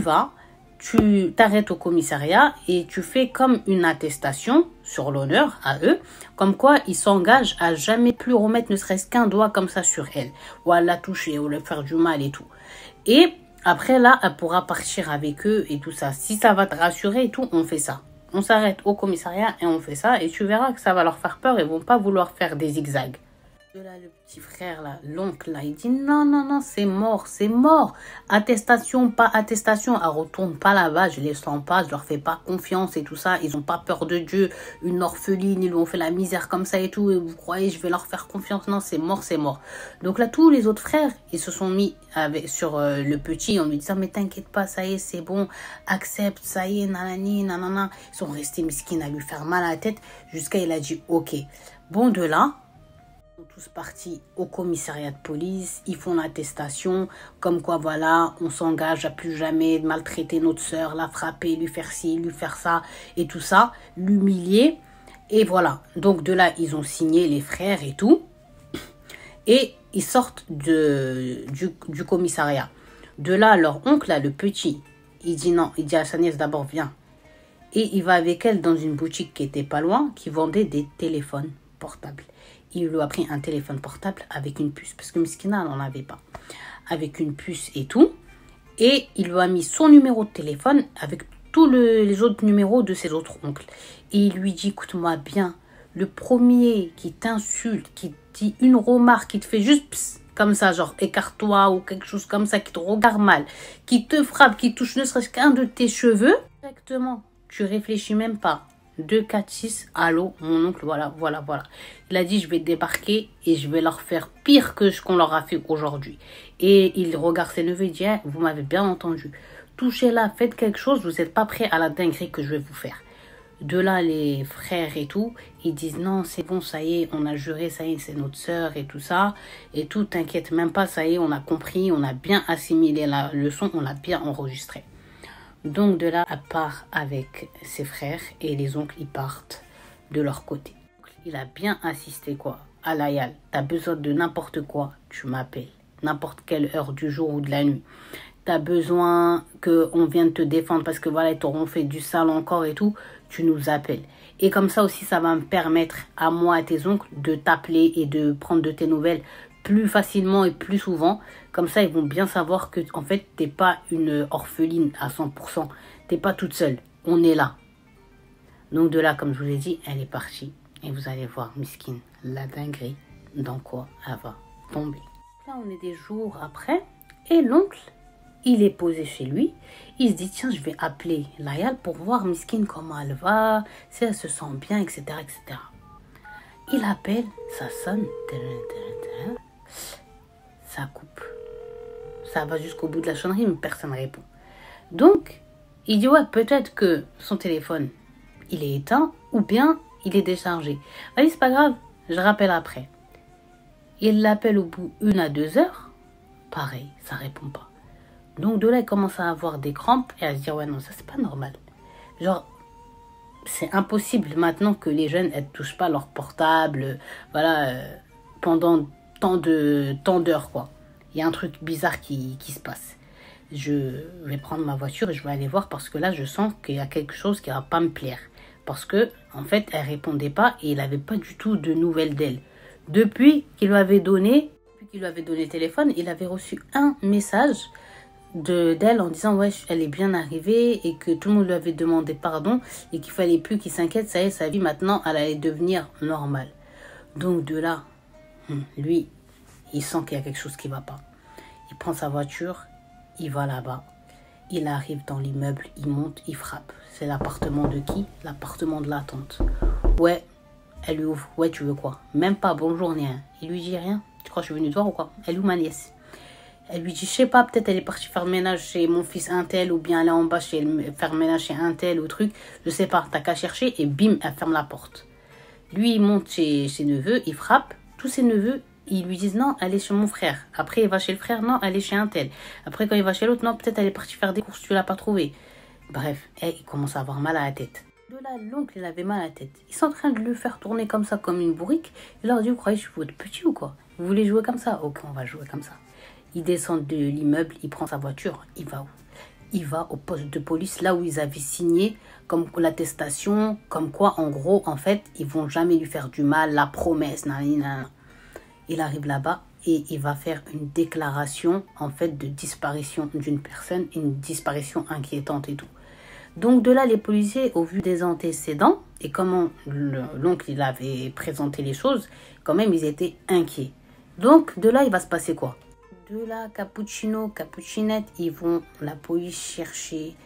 tu t'arrêtes au commissariat et tu fais comme une attestation sur l'honneur à eux, comme quoi ils s'engagent à jamais plus remettre ne serait-ce qu'un doigt comme ça sur elle, ou à la toucher, ou lui faire du mal et tout. Et après là, elle pourra partir avec eux et tout ça. Si ça va te rassurer et tout, on fait ça. On s'arrête au commissariat et on fait ça. Et tu verras que ça va leur faire peur. Ils vont pas vouloir faire des zigzags. De là, le petit frère, là, l'oncle, là, il dit non, non, non, c'est mort, c'est mort. Attestation, pas attestation. Elle retourne pas là-bas, je les sens pas, je leur fais pas confiance et tout ça. Ils ont pas peur de Dieu. Une orpheline, ils lui ont fait la misère comme ça et tout. Et vous croyez, je vais leur faire confiance? Non, c'est mort, c'est mort. Donc là, tous les autres frères, ils se sont mis sur le petit en lui disant mais t'inquiète pas, ça y est, c'est bon, accepte, ça y est, nanani, nanana. Ils sont restés mesquines à lui faire mal à la tête jusqu'à il a dit ok. Bon, de là, ils sont tous partis au commissariat de police, ils font l'attestation, comme quoi voilà, on s'engage à plus jamais maltraiter notre sœur, la frapper, lui faire ci, lui faire ça, et tout ça, l'humilier, et voilà. Donc de là, ils ont signé les frères et tout, et ils sortent du commissariat. De là, leur oncle, là, le petit, il dit non, il dit à sa nièce d'abord viens. Et il va avec elle dans une boutique qui était pas loin, qui vendait des téléphones portables. Il lui a pris un téléphone portable avec une puce, parce que Miskina n'en avait pas. Avec une puce et tout. Et il lui a mis son numéro de téléphone avec tous les autres numéros de ses autres oncles. Et il lui dit, écoute-moi bien, le premier qui t'insulte, qui dit une remarque, qui te fait juste pss, comme ça, genre écarte-toi ou quelque chose comme ça, qui te regarde mal, qui te frappe, qui touche ne serait-ce qu'un de tes cheveux, directement, tu réfléchis même pas. 2, 4, 6, allô, mon oncle, voilà, voilà, voilà. Il a dit, je vais débarquer et je vais leur faire pire que ce qu'on leur a fait aujourd'hui. Et il regarde ses neveux et dit, hein, vous m'avez bien entendu. Touchez-la, faites quelque chose, vous n'êtes pas prêts à la dinguerie que je vais vous faire. De là, les frères et tout, ils disent, non, c'est bon, ça y est, on a juré, ça y est, c'est notre sœur et tout ça. Et tout, t'inquiète même pas, ça y est, on a compris, on a bien assimilé la leçon, on l'a bien enregistré. Donc de là, elle part avec ses frères et les oncles, ils partent de leur côté. Il a bien insisté quoi. Alayal, t'as besoin de n'importe quoi, tu m'appelles. N'importe quelle heure du jour ou de la nuit. T'as besoin qu'on vienne te défendre parce que voilà, ils t'auront fait du sale encore et tout, tu nous appelles. Et comme ça aussi, ça va me permettre à moi, à tes oncles, de t'appeler et de prendre de tes nouvelles plus facilement et plus souvent. Comme ça, ils vont bien savoir que en fait, t'es pas une orpheline à 100%. T'es pas toute seule. On est là. Donc de là, comme je vous l'ai dit, elle est partie. Et vous allez voir, Miskine, la dinguerie, dans quoi elle va tomber. Là, on est des jours après. Et l'oncle, il est posé chez lui. Il se dit, tiens, je vais appeler Layal pour voir Miskine comment elle va, si elle se sent bien, etc., etc. Il appelle, ça sonne. Ça coupe. Ça va jusqu'au bout de la sonnerie, mais personne ne répond. Donc, il dit, ouais, peut-être que son téléphone, il est éteint, ou bien il est déchargé. Allez, c'est pas grave, je rappelle après. Il l'appelle au bout 1 à 2 heures. Pareil, ça répond pas. Donc, de là, il commence à avoir des crampes et à se dire, ouais, non, ça, c'est pas normal. Genre, c'est impossible maintenant que les jeunes, elles ne touchent pas leur portable, voilà, pendant tant d'heures, quoi. Il y a un truc bizarre qui se passe. Je vais prendre ma voiture et je vais aller voir parce que là, je sens qu'il y a quelque chose qui va pas me plaire. Parce que, en fait, elle répondait pas et il n'avait pas du tout de nouvelles d'elle. Depuis qu'il lui avait donné le téléphone, il avait reçu un message d'elle en disant ouais, elle est bien arrivée et que tout le monde lui avait demandé pardon et qu'il fallait plus qu'il s'inquiète, ça y est, sa vie maintenant, elle allait devenir normale. Donc de là, lui, il sent qu'il y a quelque chose qui va pas. Il prend sa voiture, il va là-bas. Il arrive dans l'immeuble, il monte, il frappe. C'est l'appartement de qui? L'appartement de la tante. Ouais, elle lui ouvre. Ouais, tu veux quoi? Même pas bonjour ni rien. Il lui dit rien. Tu crois que je suis venue te voir ou quoi? Elle est où ma nièce? Elle lui dit, je sais pas, peut-être elle est partie faire le ménage chez mon fils un tel, ou bien elle est en bas faire le ménage chez un tel ou truc. Je sais pas, t'as qu'à chercher et bim, elle ferme la porte. Lui, il monte chez ses neveux, il frappe. Tous ses neveux, ils lui disent non, elle est chez mon frère. Après, il va chez le frère, non, elle est chez un tel. Après, quand il va chez l'autre, non, peut-être elle est partie faire des courses, tu l'as pas trouvée. Bref, il commence à avoir mal à la tête. De là, l'oncle, il avait mal à la tête. Ils sont en train de le faire tourner comme ça, comme une bourrique. Il leur dit, vous croyez que je suis votre petit ou quoi? Vous voulez jouer comme ça? Ok, on va jouer comme ça. Il descend de l'immeuble, il prend sa voiture, il va où? il va au poste de police, là où ils avaient signé comme l'attestation, comme quoi, en gros, en fait, ils vont jamais lui faire du mal, la promesse, nanana. Il arrive là-bas et il va faire une déclaration, en fait, de disparition d'une personne, une disparition inquiétante et tout. Donc de là, les policiers, au vu des antécédents et comment l'oncle il avait présenté les choses, quand même, ils étaient inquiets. Donc de là, il va se passer quoi? De là, Cappuccino, Cappuccinette, ils vont, la police chercher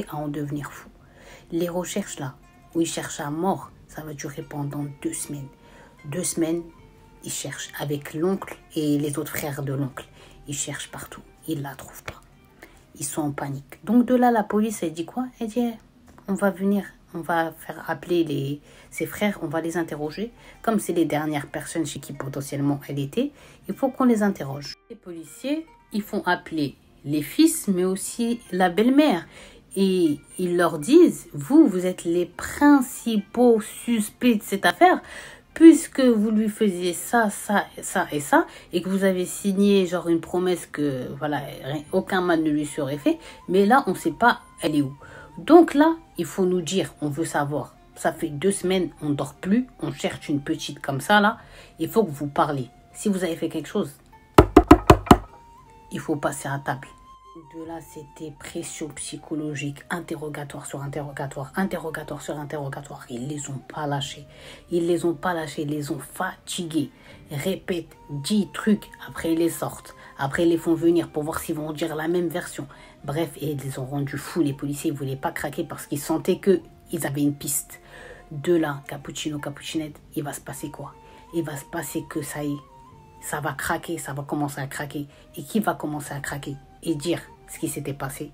à en devenir fou. Les recherches là, où ils cherchent à mort, ça va durer pendant 2 semaines. 2 semaines, ils cherchent avec l'oncle et les autres frères de l'oncle. Ils cherchent partout, ils la trouvent pas. Ils sont en panique. Donc de là, la police, elle dit quoi? Elle dit, on va venir, on va faire appeler ses frères, on va les interroger. Comme c'est les dernières personnes chez qui potentiellement elle était, il faut qu'on les interroge. Les policiers, ils font appeler les fils, mais aussi la belle-mère. Et ils leur disent, vous êtes les principaux suspects de cette affaire, puisque vous lui faisiez ça, et que vous avez signé genre une promesse que voilà, aucun mal ne lui serait fait, mais là, on ne sait pas elle est où. Donc là, il faut nous dire, on veut savoir. Ça fait 2 semaines, on ne dort plus, on cherche une petite comme ça, là. Il faut que vous parliez. Si vous avez fait quelque chose, il faut passer à table. De là, c'était pression psychologique, interrogatoire sur interrogatoire, interrogatoire sur interrogatoire. Ils les ont pas lâchés. Ils les ont pas lâchés, ils les ont fatigués. Répète, 10 trucs, après ils les sortent. Après ils les font venir pour voir s'ils vont dire la même version. Bref, et ils les ont rendus fous. Les policiers ne voulaient pas craquer parce qu'ils sentaient qu'ils avaient une piste. De là, Cappuccino, Cappuccinette, il va se passer quoi? Il va se passer que ça y est, ça va craquer, ça va commencer à craquer. Et qui va commencer à craquer et dire ce qui s'était passé?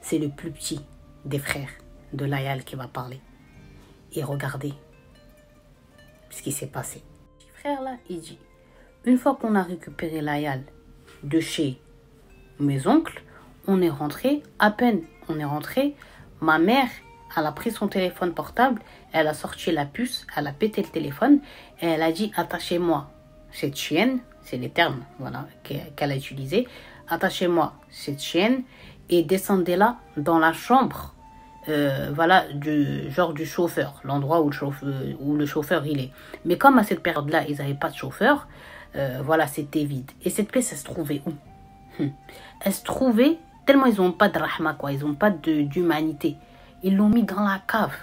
C'est le plus petit des frères de Layal qui va parler. Et regardez ce qui s'est passé. Le petit frère là, il dit, une fois qu'on a récupéré Layal de chez mes oncles, on est rentré, à peine on est rentré, ma mère, elle a pris son téléphone portable, elle a sorti la puce, elle a pété le téléphone, et elle a dit, attachez-moi cette chienne, c'est les termes voilà, qu'elle a utilisés, attachez-moi cette chienne et descendez-la dans la chambre voilà, du chauffeur, l'endroit où le chauffeur il est. Mais comme à cette période-là, ils n'avaient pas de chauffeur, voilà, c'était vide. Et cette pièce, elle se trouvait où? Elle se trouvait, tellement ils n'ont pas de rahma, quoi, ils n'ont pas d'humanité. Ils l'ont mis dans la cave,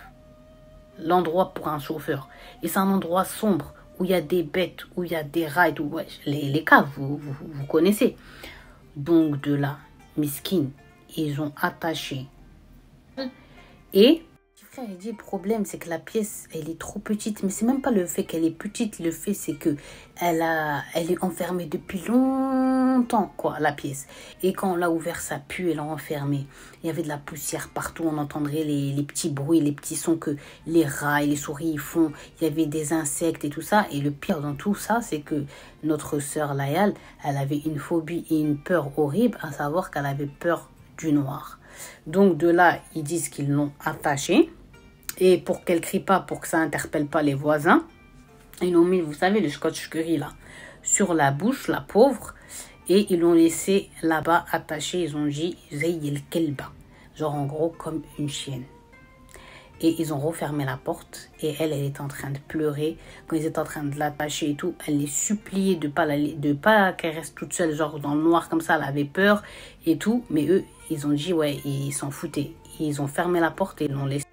l'endroit pour un chauffeur. Et c'est un endroit sombre, où il y a des bêtes, où il y a des rats, ouais, les caves, vous connaissez. Donc de là, miskin, ils ont attaché. Et mon frère, il dit, le problème, c'est que la pièce, elle est trop petite. Mais c'est même pas le fait qu'elle est petite. Le fait, c'est que elle est enfermée depuis longtemps, quoi, la pièce. Et quand on l'a ouvert, ça pue, elle l'a enfermée. Il y avait de la poussière partout. On entendrait les petits bruits, les petits sons que les rats et les souris font. Il y avait des insectes et tout ça. Et le pire dans tout ça, c'est que notre sœur Layal, elle avait une phobie et une peur horrible, à savoir qu'elle avait peur du noir. Donc de là, ils disent qu'ils l'ont attachée. Et pour qu'elle crie pas, pour que ça interpelle pas les voisins, ils l'ont mis, vous savez, le scotch gris là, sur la bouche, la pauvre. Et ils l'ont laissé là-bas attaché. Ils ont dit Zayil Kelba, genre en gros comme une chienne. Et ils ont refermé la porte. Et elle est en train de pleurer. Quand ils étaient en train de l'attacher et tout, elle les suppliait de pas qu'elle reste toute seule, genre dans le noir comme ça. Elle avait peur et tout. Mais eux, ils ont dit, ouais, ils s'en foutaient. Ils ont fermé la porte et ils l'ont laissé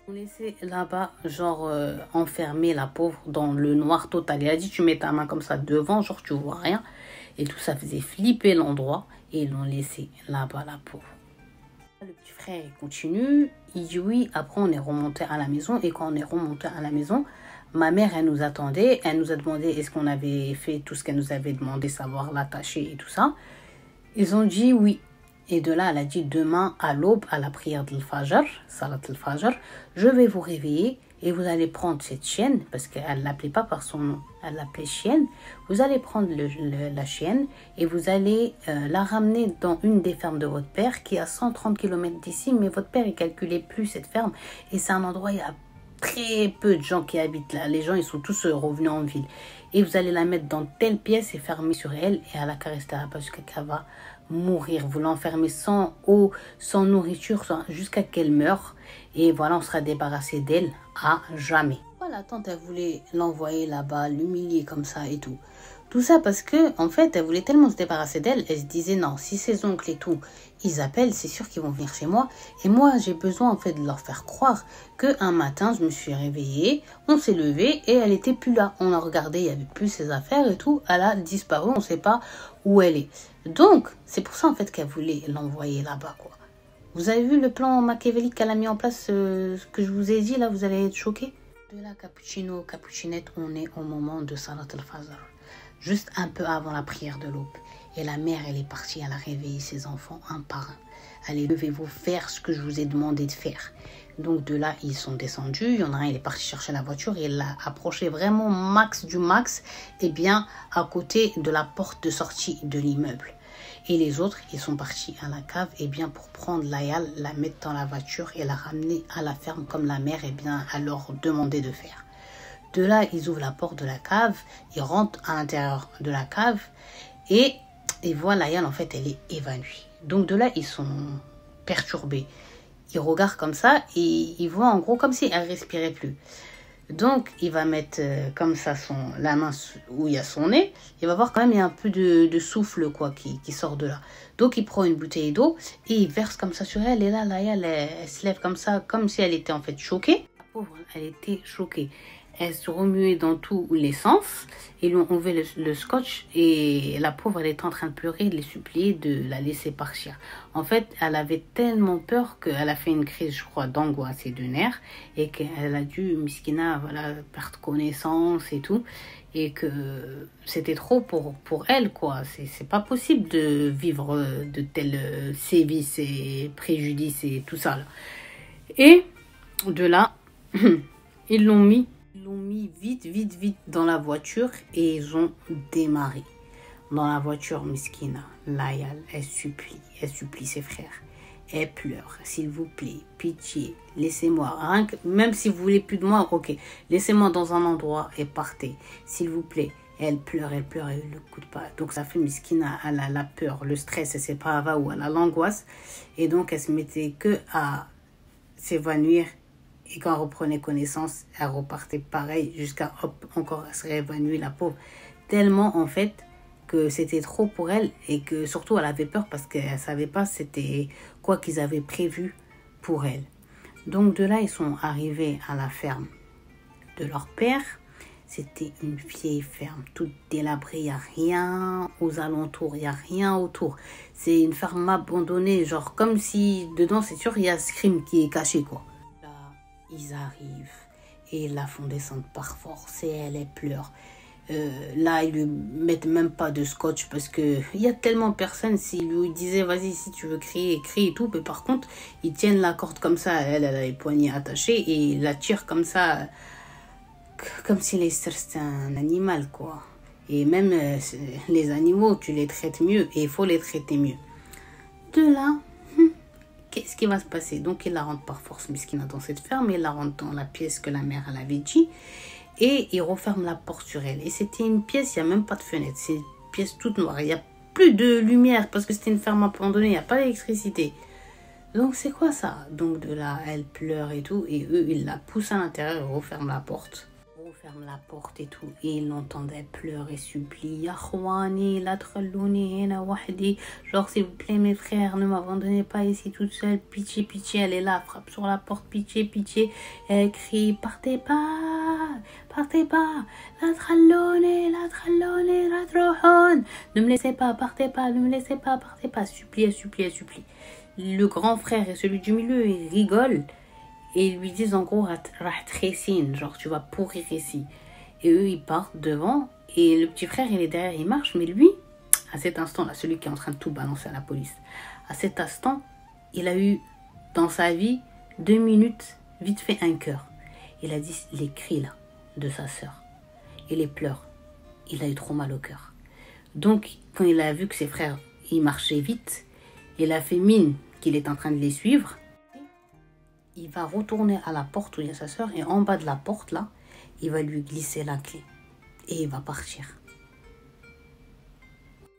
là-bas, genre enfermer la pauvre dans le noir total. Il a dit, tu mets ta main comme ça devant, genre tu vois rien. Et tout ça faisait flipper l'endroit. Et ils l'ont laissé là-bas, la pauvre. Le petit frère, il continue. Il dit oui. Après, on est remonté à la maison. Et quand on est remonté à la maison, ma mère, elle nous attendait. Elle nous a demandé est-ce qu'on avait fait tout ce qu'elle nous avait demandé, savoir l'attacher et tout ça. Ils ont dit oui. Et de là, elle a dit demain à l'aube, à la prière de l'Fajr, Salat al-Fajr, je vais vous réveiller et vous allez prendre cette chienne, parce qu'elle ne l'appelait pas par son nom, elle l'appelait chienne. Vous allez prendre la chienne et vous allez la ramener dans une des fermes de votre père qui est à 130 km d'ici, mais votre père, il ne calculait plus cette ferme. Et c'est un endroit, il y a très peu de gens qui habitent là. Les gens, ils sont tous revenus en ville. Et vous allez la mettre dans telle pièce et fermer sur elle et à la caresser là-bas jusqu'à qu'elle va mourir. Vous l'enfermez sans eau, sans nourriture, jusqu'à qu'elle meure. Et voilà, on sera débarrassé d'elle à jamais. Voilà, tante, elle voulait l'envoyer là-bas, l'humilier comme ça et tout. Tout ça parce que, en fait, elle voulait tellement se débarrasser d'elle, elle se disait non, si ses oncles et tout, ils appellent, c'est sûr qu'ils vont venir chez moi. Et moi, j'ai besoin, en fait, de leur faire croire qu'un matin, je me suis réveillée, on s'est levé et elle était plus là. On a regardé, il n'y avait plus ses affaires et tout. Elle a disparu, on ne sait pas où elle est. Donc, c'est pour ça, en fait, qu'elle voulait l'envoyer là-bas, quoi. Vous avez vu le plan machiavélique qu'elle a mis en place, ce que je vous ai dit, là, vous allez être choqués. De là, cappuccino, cappuccinette, on est au moment de Salat al-Fajr. Juste un peu avant la prière de l'aube. Et la mère, elle est partie, elle a réveillé ses enfants un par un. Allez, levez-vous, faire ce que je vous ai demandé de faire. Donc de là, ils sont descendus. Il y en a un, il est parti chercher la voiture. Et il l'a approché vraiment max du max. Et bien à côté de la porte de sortie de l'immeuble. Et les autres, ils sont partis à la cave. Et bien pour prendre Layal, la mettre dans la voiture et la ramener à la ferme comme la mère, et bien à leur demander de faire. De là, ils ouvrent la porte de la cave, ils rentrent à l'intérieur de la cave et ils voient Layal, en fait, elle est évanouie. Donc de là, ils sont perturbés. Ils regardent comme ça et ils voient en gros comme si elle respirait plus. Donc, il va mettre comme ça la main où il y a son nez. Il va voir quand même il y a un peu de souffle quoi qui sort de là. Donc, il prend une bouteille d'eau et il verse comme ça sur elle. Et là, Layal, elle se lève comme ça, comme si elle était en fait choquée. La pauvre, elle était choquée. Elle se remuait dans tous les sens. Ils lui ont enlevé le scotch. Et la pauvre, elle était en train de pleurer, de les supplier de la laisser partir. En fait, elle avait tellement peur qu'elle a fait une crise, je crois, d'angoisse et de nerfs. Et qu'elle a dû, Miskina, voilà, perdre connaissance et tout. Et que c'était trop pour elle, quoi. C'est pas possible de vivre de tels sévices et préjudices et tout ça, là. Et de là, ils l'ont mis vite dans la voiture et ils ont démarré. Dans la voiture, Miskina, Layal, elle supplie ses frères. Elle pleure, s'il vous plaît, pitié, laissez-moi. Même si vous voulez plus de moi, ok, laissez-moi dans un endroit et partez, s'il vous plaît. Elle pleure et elle ne l'écoute pas. Donc ça fait Miskina, elle a la peur, le stress, elle ne sait pas où, elle a l'angoisse. Et donc elle se mettait que à s'évanouir. Et quand elle reprenait connaissance, elle repartait pareil jusqu'à hop, encore elle se réévanouit, la pauvre. Tellement en fait que c'était trop pour elle et que surtout elle avait peur parce qu'elle ne savait pas c'était quoi qu'ils avaient prévu pour elle. Donc de là, ils sont arrivés à la ferme de leur père. C'était une vieille ferme, toute délabrée, il n'y a rien aux alentours, il n'y a rien autour. C'est une ferme abandonnée, genre comme si dedans, c'est sûr, il y a ce crime qui est caché, quoi. Ils arrivent et ils la font descendre par force et elle pleure. Là, ils lui mettent même pas de scotch parce que il y a tellement de personnes, s'ils lui disaient vas-y si tu veux crier, crie et tout, mais par contre, ils tiennent la corde comme ça, elle a les poignets attachés et ils la tirent comme ça, comme si c'était un animal, quoi. Et même les animaux, tu les traites mieux et il faut les traiter mieux. De là, qu'est-ce qui va se passer? Donc, il la rentre par force, Miskina, dans cette ferme. Il la rentre dans la pièce que la mère elle avait dit. Et il referme la porte sur elle. Et c'était une pièce, il n'y a même pas de fenêtre. C'est une pièce toute noire. Il n'y a plus de lumière parce que c'était une ferme abandonnée. Il n'y a pas d'électricité. Donc, c'est quoi ça? Donc, de là, elle pleure et tout. Et eux, ils la poussent à l'intérieur et referment la porte. Ferme la porte et tout et il l'entendait pleurer et supplier ya khwani la tkhalouni hina wahdi, genre s'il vous plaît mes frères, ne m'abandonnez pas ici toute seule, pitié pitié. Elle est là, frappe sur la porte, pitié pitié, elle crie partez pas la tkhalouni la trouhoun, ne me laissez pas, partez pas, ne me laissez pas, partez pas. Supplie. Le grand frère et celui du milieu, ils rigolent. Et ils lui disent en gros, genre tu vas pourrir ici. Et eux, ils partent devant. Et le petit frère, il est derrière, il marche. Mais lui, à cet instant-là, celui qui est en train de tout balancer à la police, à cet instant, il a eu dans sa vie 2 minutes, vite fait un cœur. Il a dit les cris là de sa sœur et les pleurs. Il a eu trop mal au cœur. Donc, quand il a vu que ses frères, ils marchaient vite, il a fait mine qu'il est en train de les suivre. Il va retourner à la porte où il y a sa sœur et en bas de la porte, là, il va lui glisser la clé. Et il va partir.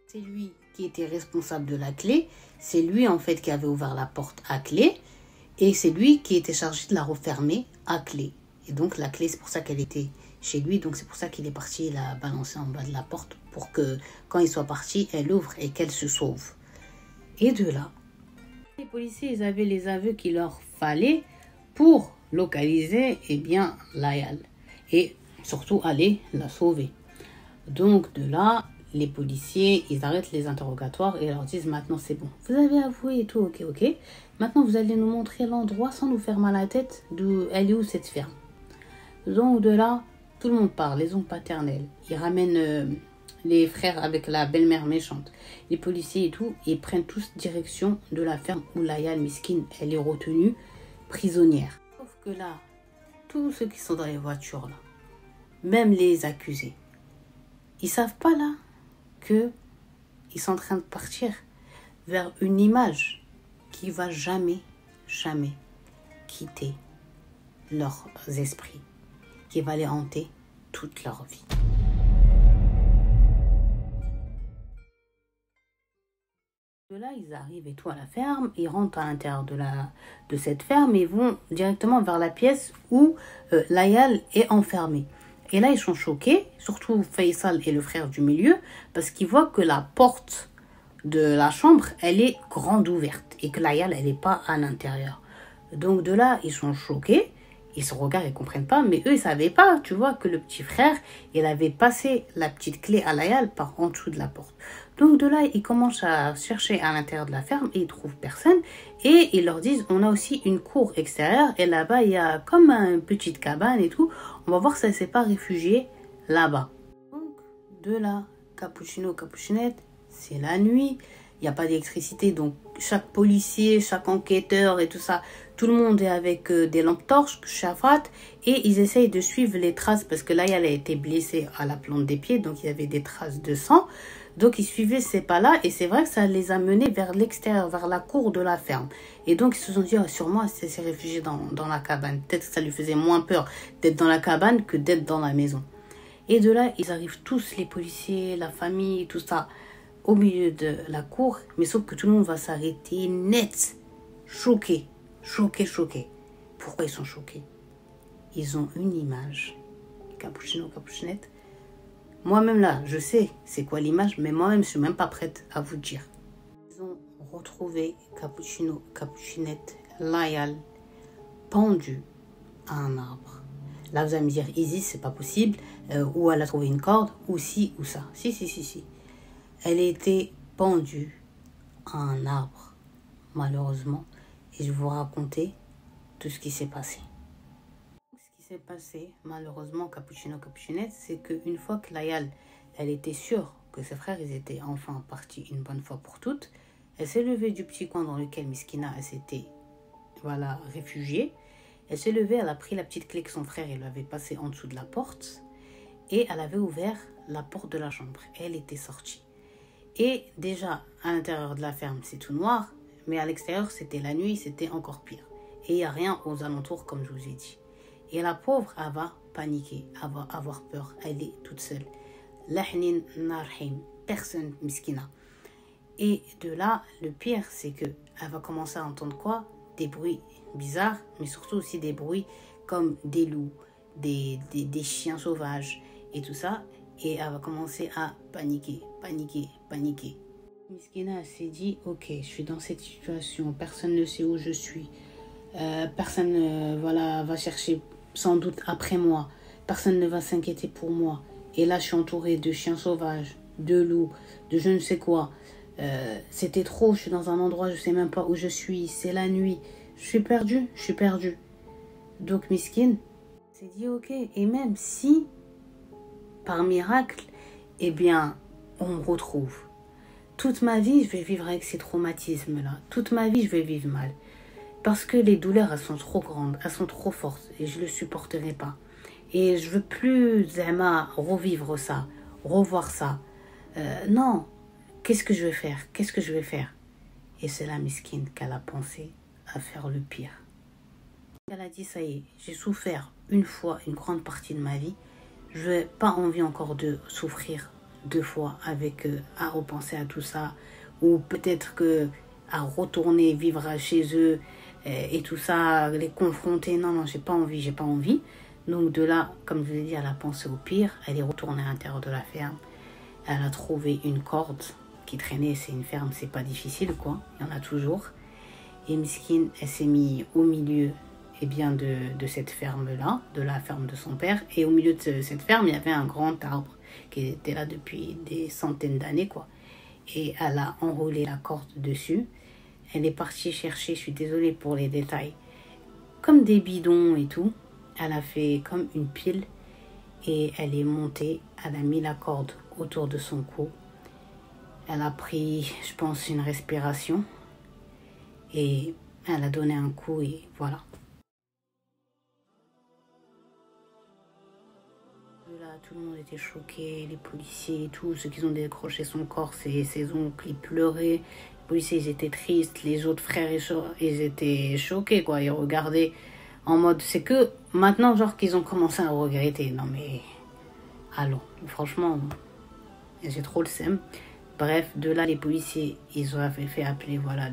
C'est lui qui était responsable de la clé, c'est lui en fait qui avait ouvert la porte à clé et c'est lui qui était chargé de la refermer à clé. Et donc la clé, c'est pour ça qu'elle était chez lui, donc c'est pour ça qu'il est parti la balancer en bas de la porte pour que quand il soit parti, elle ouvre et qu'elle se sauve. Et de là, les policiers, ils avaient les aveux qu'il leur fallait pour localiser Layal et surtout aller la sauver. Donc de là, les policiers, ils arrêtent les interrogatoires et leur disent maintenant c'est bon. Vous avez avoué et tout, ok. Maintenant vous allez nous montrer l'endroit sans nous faire mal à la tête d'où elle est où cette ferme. Donc de là, tout le monde parle, les oncles paternels. Ils ramènent les frères avec la belle-mère méchante. Les policiers et tout, ils prennent tous direction de la ferme où Layal Miskine, elle est retenue prisonnière. Sauf que là, tous ceux qui sont dans les voitures là, même les accusés, ils savent pas là que ils sont en train de partir vers une image qui va jamais quitter leurs esprits, qui va les hanter toute leur vie. De là, ils arrivent et tout à la ferme, ils rentrent à l'intérieur de cette ferme et vont directement vers la pièce où Layal est enfermée. Et là, ils sont choqués, surtout Faisal et le frère du milieu, parce qu'ils voient que la porte de la chambre, elle est grande ouverte et que Layal, elle n'est pas à l'intérieur. Donc de là, ils sont choqués, ils se regardent, ils ne comprennent pas, mais eux, ils ne savaient pas, tu vois, que le petit frère, il avait passé la petite clé à Layal par en dessous de la porte. Donc de là, ils commencent à chercher à l'intérieur de la ferme et ils ne trouvent personne. Et ils leur disent, on a aussi une cour extérieure et là-bas, il y a comme une petite cabane et tout. On va voir si elle ne s'est pas réfugiée là-bas. Donc de là, Cappuccino, Cappuccinette, c'est la nuit. Il n'y a pas d'électricité, donc chaque policier, chaque enquêteur et tout ça, tout le monde est avec des lampes torches, chafrat, et ils essayent de suivre les traces parce que là, elle a été blessée à la plante des pieds, donc il y avait des traces de sang. Donc ils suivaient ces pas-là et c'est vrai que ça les a menés vers l'extérieur, vers la cour de la ferme. Et donc ils se sont dit, oh, sûrement elle s'est réfugiée dans la cabane. Peut-être que ça lui faisait moins peur d'être dans la cabane que d'être dans la maison. Et de là, ils arrivent tous, les policiers, la famille, tout ça, au milieu de la cour. Mais sauf que tout le monde va s'arrêter net, choqué. Pourquoi ils sont choqués? Ils ont une image. Cappuccino, Cappuccinette. Moi-même là, je sais c'est quoi l'image, mais moi-même, je suis même pas prête à vous dire. Ils ont retrouvé Cappuccino, Cappuccinette, Layal, pendu à un arbre. Là, vous allez me dire, Isis, c'est pas possible, ou elle a trouvé une corde, ou ci, ou ça. Si. Elle était pendue à un arbre, malheureusement, et je vais vous raconter tout ce qui s'est passé. Ce qui s'est passé, malheureusement, Cappuccino, Cappuccinette, c'est qu'une fois que Layal, elle était sûre que ses frères, ils étaient enfin partis une bonne fois pour toutes, elle s'est levée du petit coin dans lequel Miskina, elle s'était, réfugiée. Elle s'est levée, elle a pris la petite clé que son frère, il avait passée en dessous de la porte, et elle avait ouvert la porte de la chambre. Elle était sortie. Et déjà, à l'intérieur de la ferme, c'est tout noir, mais à l'extérieur, c'était la nuit, c'était encore pire. Et il n'y a rien aux alentours, comme je vous ai dit. Et la pauvre, elle va paniquer, elle va avoir peur. Elle est toute seule. Lahnin narhim, personne miskina. Et de là, le pire, c'est que elle va commencer à entendre quoi? Des bruits bizarres, mais surtout aussi des bruits comme des loups, des chiens sauvages et tout ça. Et elle va commencer à paniquer. Miskina s'est dit, ok, je suis dans cette situation, personne ne sait où je suis. Personne va chercher sans doute après moi. Personne ne va s'inquiéter pour moi. Et là, je suis entourée de chiens sauvages, de loups, de je ne sais quoi. C'était trop, je suis dans un endroit, je ne sais même pas où je suis. C'est la nuit. Je suis perdue. Donc, Miskine s'est dit, ok. Et même si, par miracle, on me retrouve. Toute ma vie, je vais vivre avec ces traumatismes-là. Toute ma vie, je vais vivre mal. Parce que les douleurs, elles sont trop grandes, elles sont trop fortes et je ne le supporterai pas. Et je veux plus revivre ça, revoir ça. Non, qu'est-ce que je vais faire? Et c'est la miskine qu'elle a pensé à faire le pire. Elle a dit, ça y est, j'ai souffert une fois, une grande partie de ma vie. Je n'ai pas envie encore de souffrir deux fois avec à repenser à tout ça, ou peut-être que à retourner vivre chez eux et tout ça, les confronter. Non, non, j'ai pas envie, j'ai pas envie. Donc de là, comme je vous ai dit, elle a pensé au pire. Elle est retournée à l'intérieur de la ferme. Elle a trouvé une corde qui traînait. C'est une ferme, c'est pas difficile, quoi. Il y en a toujours. Et Miskine, elle s'est mise au milieu de cette ferme-là, de la ferme de son père. Et au milieu de cette ferme, il y avait un grand arbre qui était là depuis des centaines d'années, quoi. Et elle a enroulé la corde dessus. Elle est partie chercher, je suis désolée pour les détails, comme des bidons et tout. Elle a fait comme une pile et elle est montée. Elle a mis la corde autour de son cou. Elle a pris, je pense, une respiration et elle a donné un coup et voilà. Là, tout le monde était choqué, les policiers et tout, ceux qui ont décroché son corps, ses oncles, ils pleuraient. Les policiers, ils étaient tristes, les autres frères, ils étaient choqués, quoi. Ils regardaient en mode, c'est que maintenant, genre, qu'ils ont commencé à regretter. Non, mais, allons, franchement, j'ai trop le seum. Bref, de là, les policiers, ils ont fait appeler, voilà,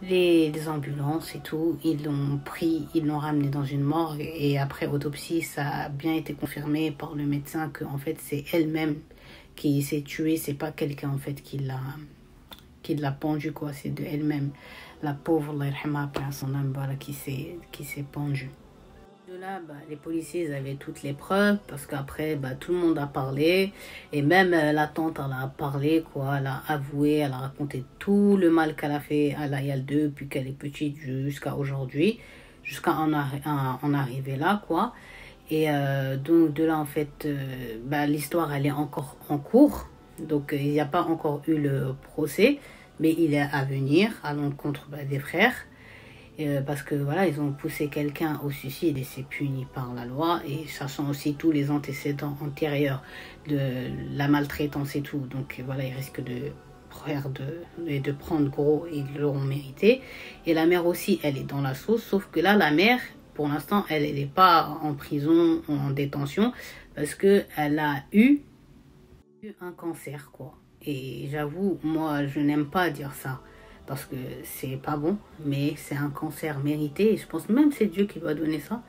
les ambulances et tout. Ils l'ont pris, ils l'ont ramené dans une morgue. Et après autopsie, ça a bien été confirmé par le médecin que, en fait, c'est elle-même qui s'est tuée. C'est pas quelqu'un, en fait, qui l'a pendue, quoi. C'est de elle-même. La pauvre, Allah yarhamha, après son âme, voilà, qui s'est pendue. De là, les policiers, ils avaient toutes les preuves parce qu'après, tout le monde a parlé. Et même la tante, elle a parlé, quoi. Elle a avoué, elle a raconté tout le mal qu'elle a fait à Layal 2 depuis qu'elle est petite jusqu'à aujourd'hui. Jusqu'à en arriver là, quoi. Et donc, de là, en fait, l'histoire, elle est encore en cours. Donc, il n'y a pas encore eu le procès. Mais il est à venir à l'encontre des frères. Parce que voilà, ils ont poussé quelqu'un au suicide et c'est puni par la loi. Et sachant aussi tous les antécédents antérieurs de la maltraitance et tout. Donc voilà, ils risquent de prendre gros et ils l'auront mérité. Et la mère aussi, elle est dans la sauce. Sauf que là, la mère, pour l'instant, elle n'est pas en prison ou en détention. Parce qu'elle a eu un cancer, quoi. Et j'avoue, moi, je n'aime pas dire ça. Parce que c'est pas bon, mais c'est un cancer mérité. Et je pense même que c'est Dieu qui doit donner ça.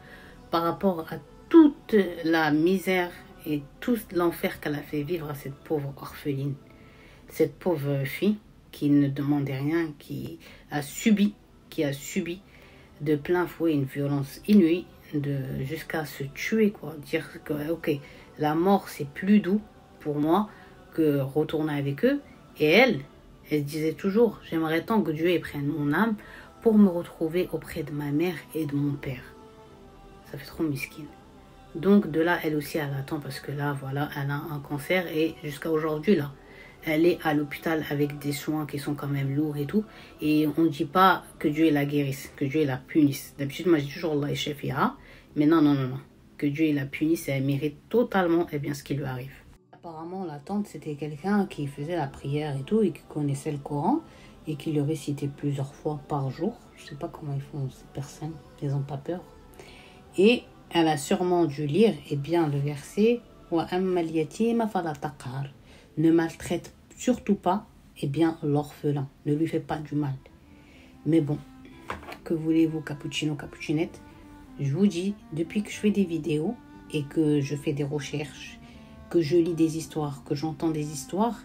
Par rapport à toute la misère et tout l'enfer qu'elle a fait vivre à cette pauvre orpheline. Cette pauvre fille qui ne demandait rien, qui a subi de plein fouet une violence inouïe jusqu'à se tuer, quoi. Dire que, ok, la mort c'est plus doux pour moi que retourner avec eux. Et elle disait toujours, j'aimerais tant que Dieu prenne mon âme pour me retrouver auprès de ma mère et de mon père. Ça fait trop misquine. Donc de là, elle aussi, elle attend parce que là, voilà, elle a un cancer et jusqu'à aujourd'hui, là, elle est à l'hôpital avec des soins qui sont quand même lourds et tout. Et on ne dit pas que Dieu la guérisse, que Dieu la punisse. D'habitude, moi, je dis toujours Allah est chef, mais non. Que Dieu la punisse et elle mérite totalement ce qui lui arrive. Apparemment, la tante, c'était quelqu'un qui faisait la prière et tout, et qui connaissait le Coran, et qui le récitait plusieurs fois par jour. Je ne sais pas comment ils font ces personnes, ils n'ont pas peur. Et elle a sûrement dû lire, le verset « Wa ammal yatima fala taqhar » ne maltraite surtout pas, l'orphelin, ne lui fait pas du mal. Mais bon, que voulez-vous, cappuccino, cappuccinette? Je vous dis, depuis que je fais des vidéos, et que je fais des recherches, que je lis des histoires, que j'entends des histoires,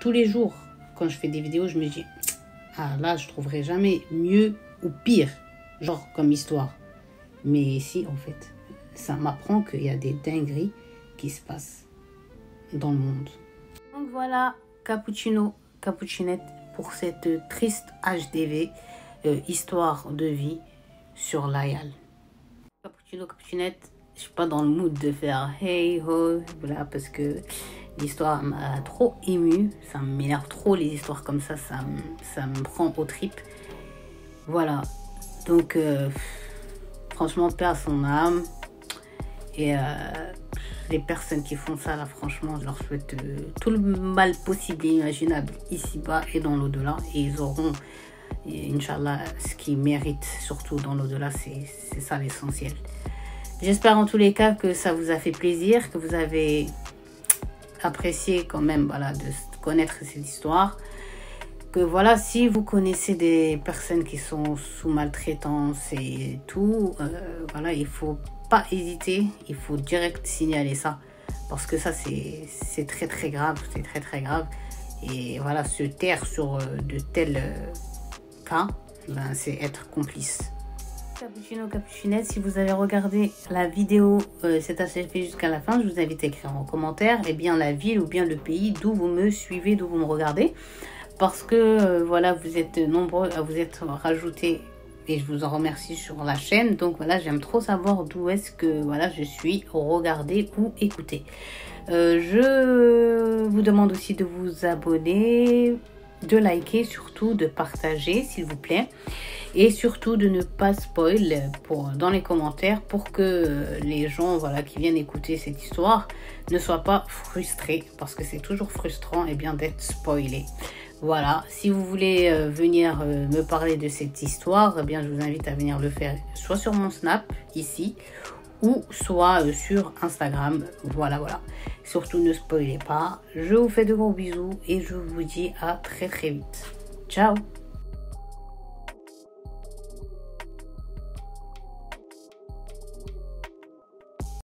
tous les jours, quand je fais des vidéos, je me dis, là, je trouverai jamais mieux ou pire, genre comme histoire. Mais si, en fait, ça m'apprend qu'il y a des dingueries qui se passent dans le monde. Donc voilà, cappuccino, cappuccinette, pour cette triste HDV, histoire de vie sur Layal. Cappuccino, cappuccinette, je suis pas dans le mood de faire hey ho, voilà, parce que l'histoire m'a trop émue, ça m'énerve trop les histoires comme ça me prend aux tripes. Voilà, donc franchement, paix à son âme. Et les personnes qui font ça, là, franchement, je leur souhaite tout le mal possible et imaginable ici-bas et dans l'au-delà. Et ils auront, Inch'Allah, ce qu'ils méritent, surtout dans l'au-delà, c'est ça l'essentiel. J'espère en tous les cas que ça vous a fait plaisir, que vous avez apprécié quand même voilà, de connaître cette histoire. Que voilà, si vous connaissez des personnes qui sont sous maltraitance et tout, voilà, il faut pas hésiter, il faut direct signaler ça. Parce que ça, c'est très très grave, c'est très très grave. Et voilà, se taire sur de tels cas, ben, c'est être complice. Cappuccino, cappuccinette, si vous avez regardé la vidéo c'est achevé jusqu'à la fin, je vous invite à écrire en commentaire bien la ville ou bien le pays d'où vous me suivez, d'où vous me regardez. Parce que voilà, vous êtes nombreux à vous être rajoutés et je vous en remercie sur la chaîne. Donc voilà, j'aime trop savoir d'où est-ce que voilà, je suis regardée ou écoutée. Je vous demande aussi de vous abonner, de liker, surtout de partager s'il vous plaît. Et surtout de ne pas spoil dans les commentaires pour que les gens voilà, qui viennent écouter cette histoire ne soient pas frustrés. Parce que c'est toujours frustrant bien d'être spoilé. Voilà, si vous voulez venir me parler de cette histoire, bien je vous invite à venir le faire soit sur mon Snap, ici, ou soit sur Instagram. Voilà. Surtout ne spoilez pas. Je vous fais de gros bisous et je vous dis à très très vite. Ciao!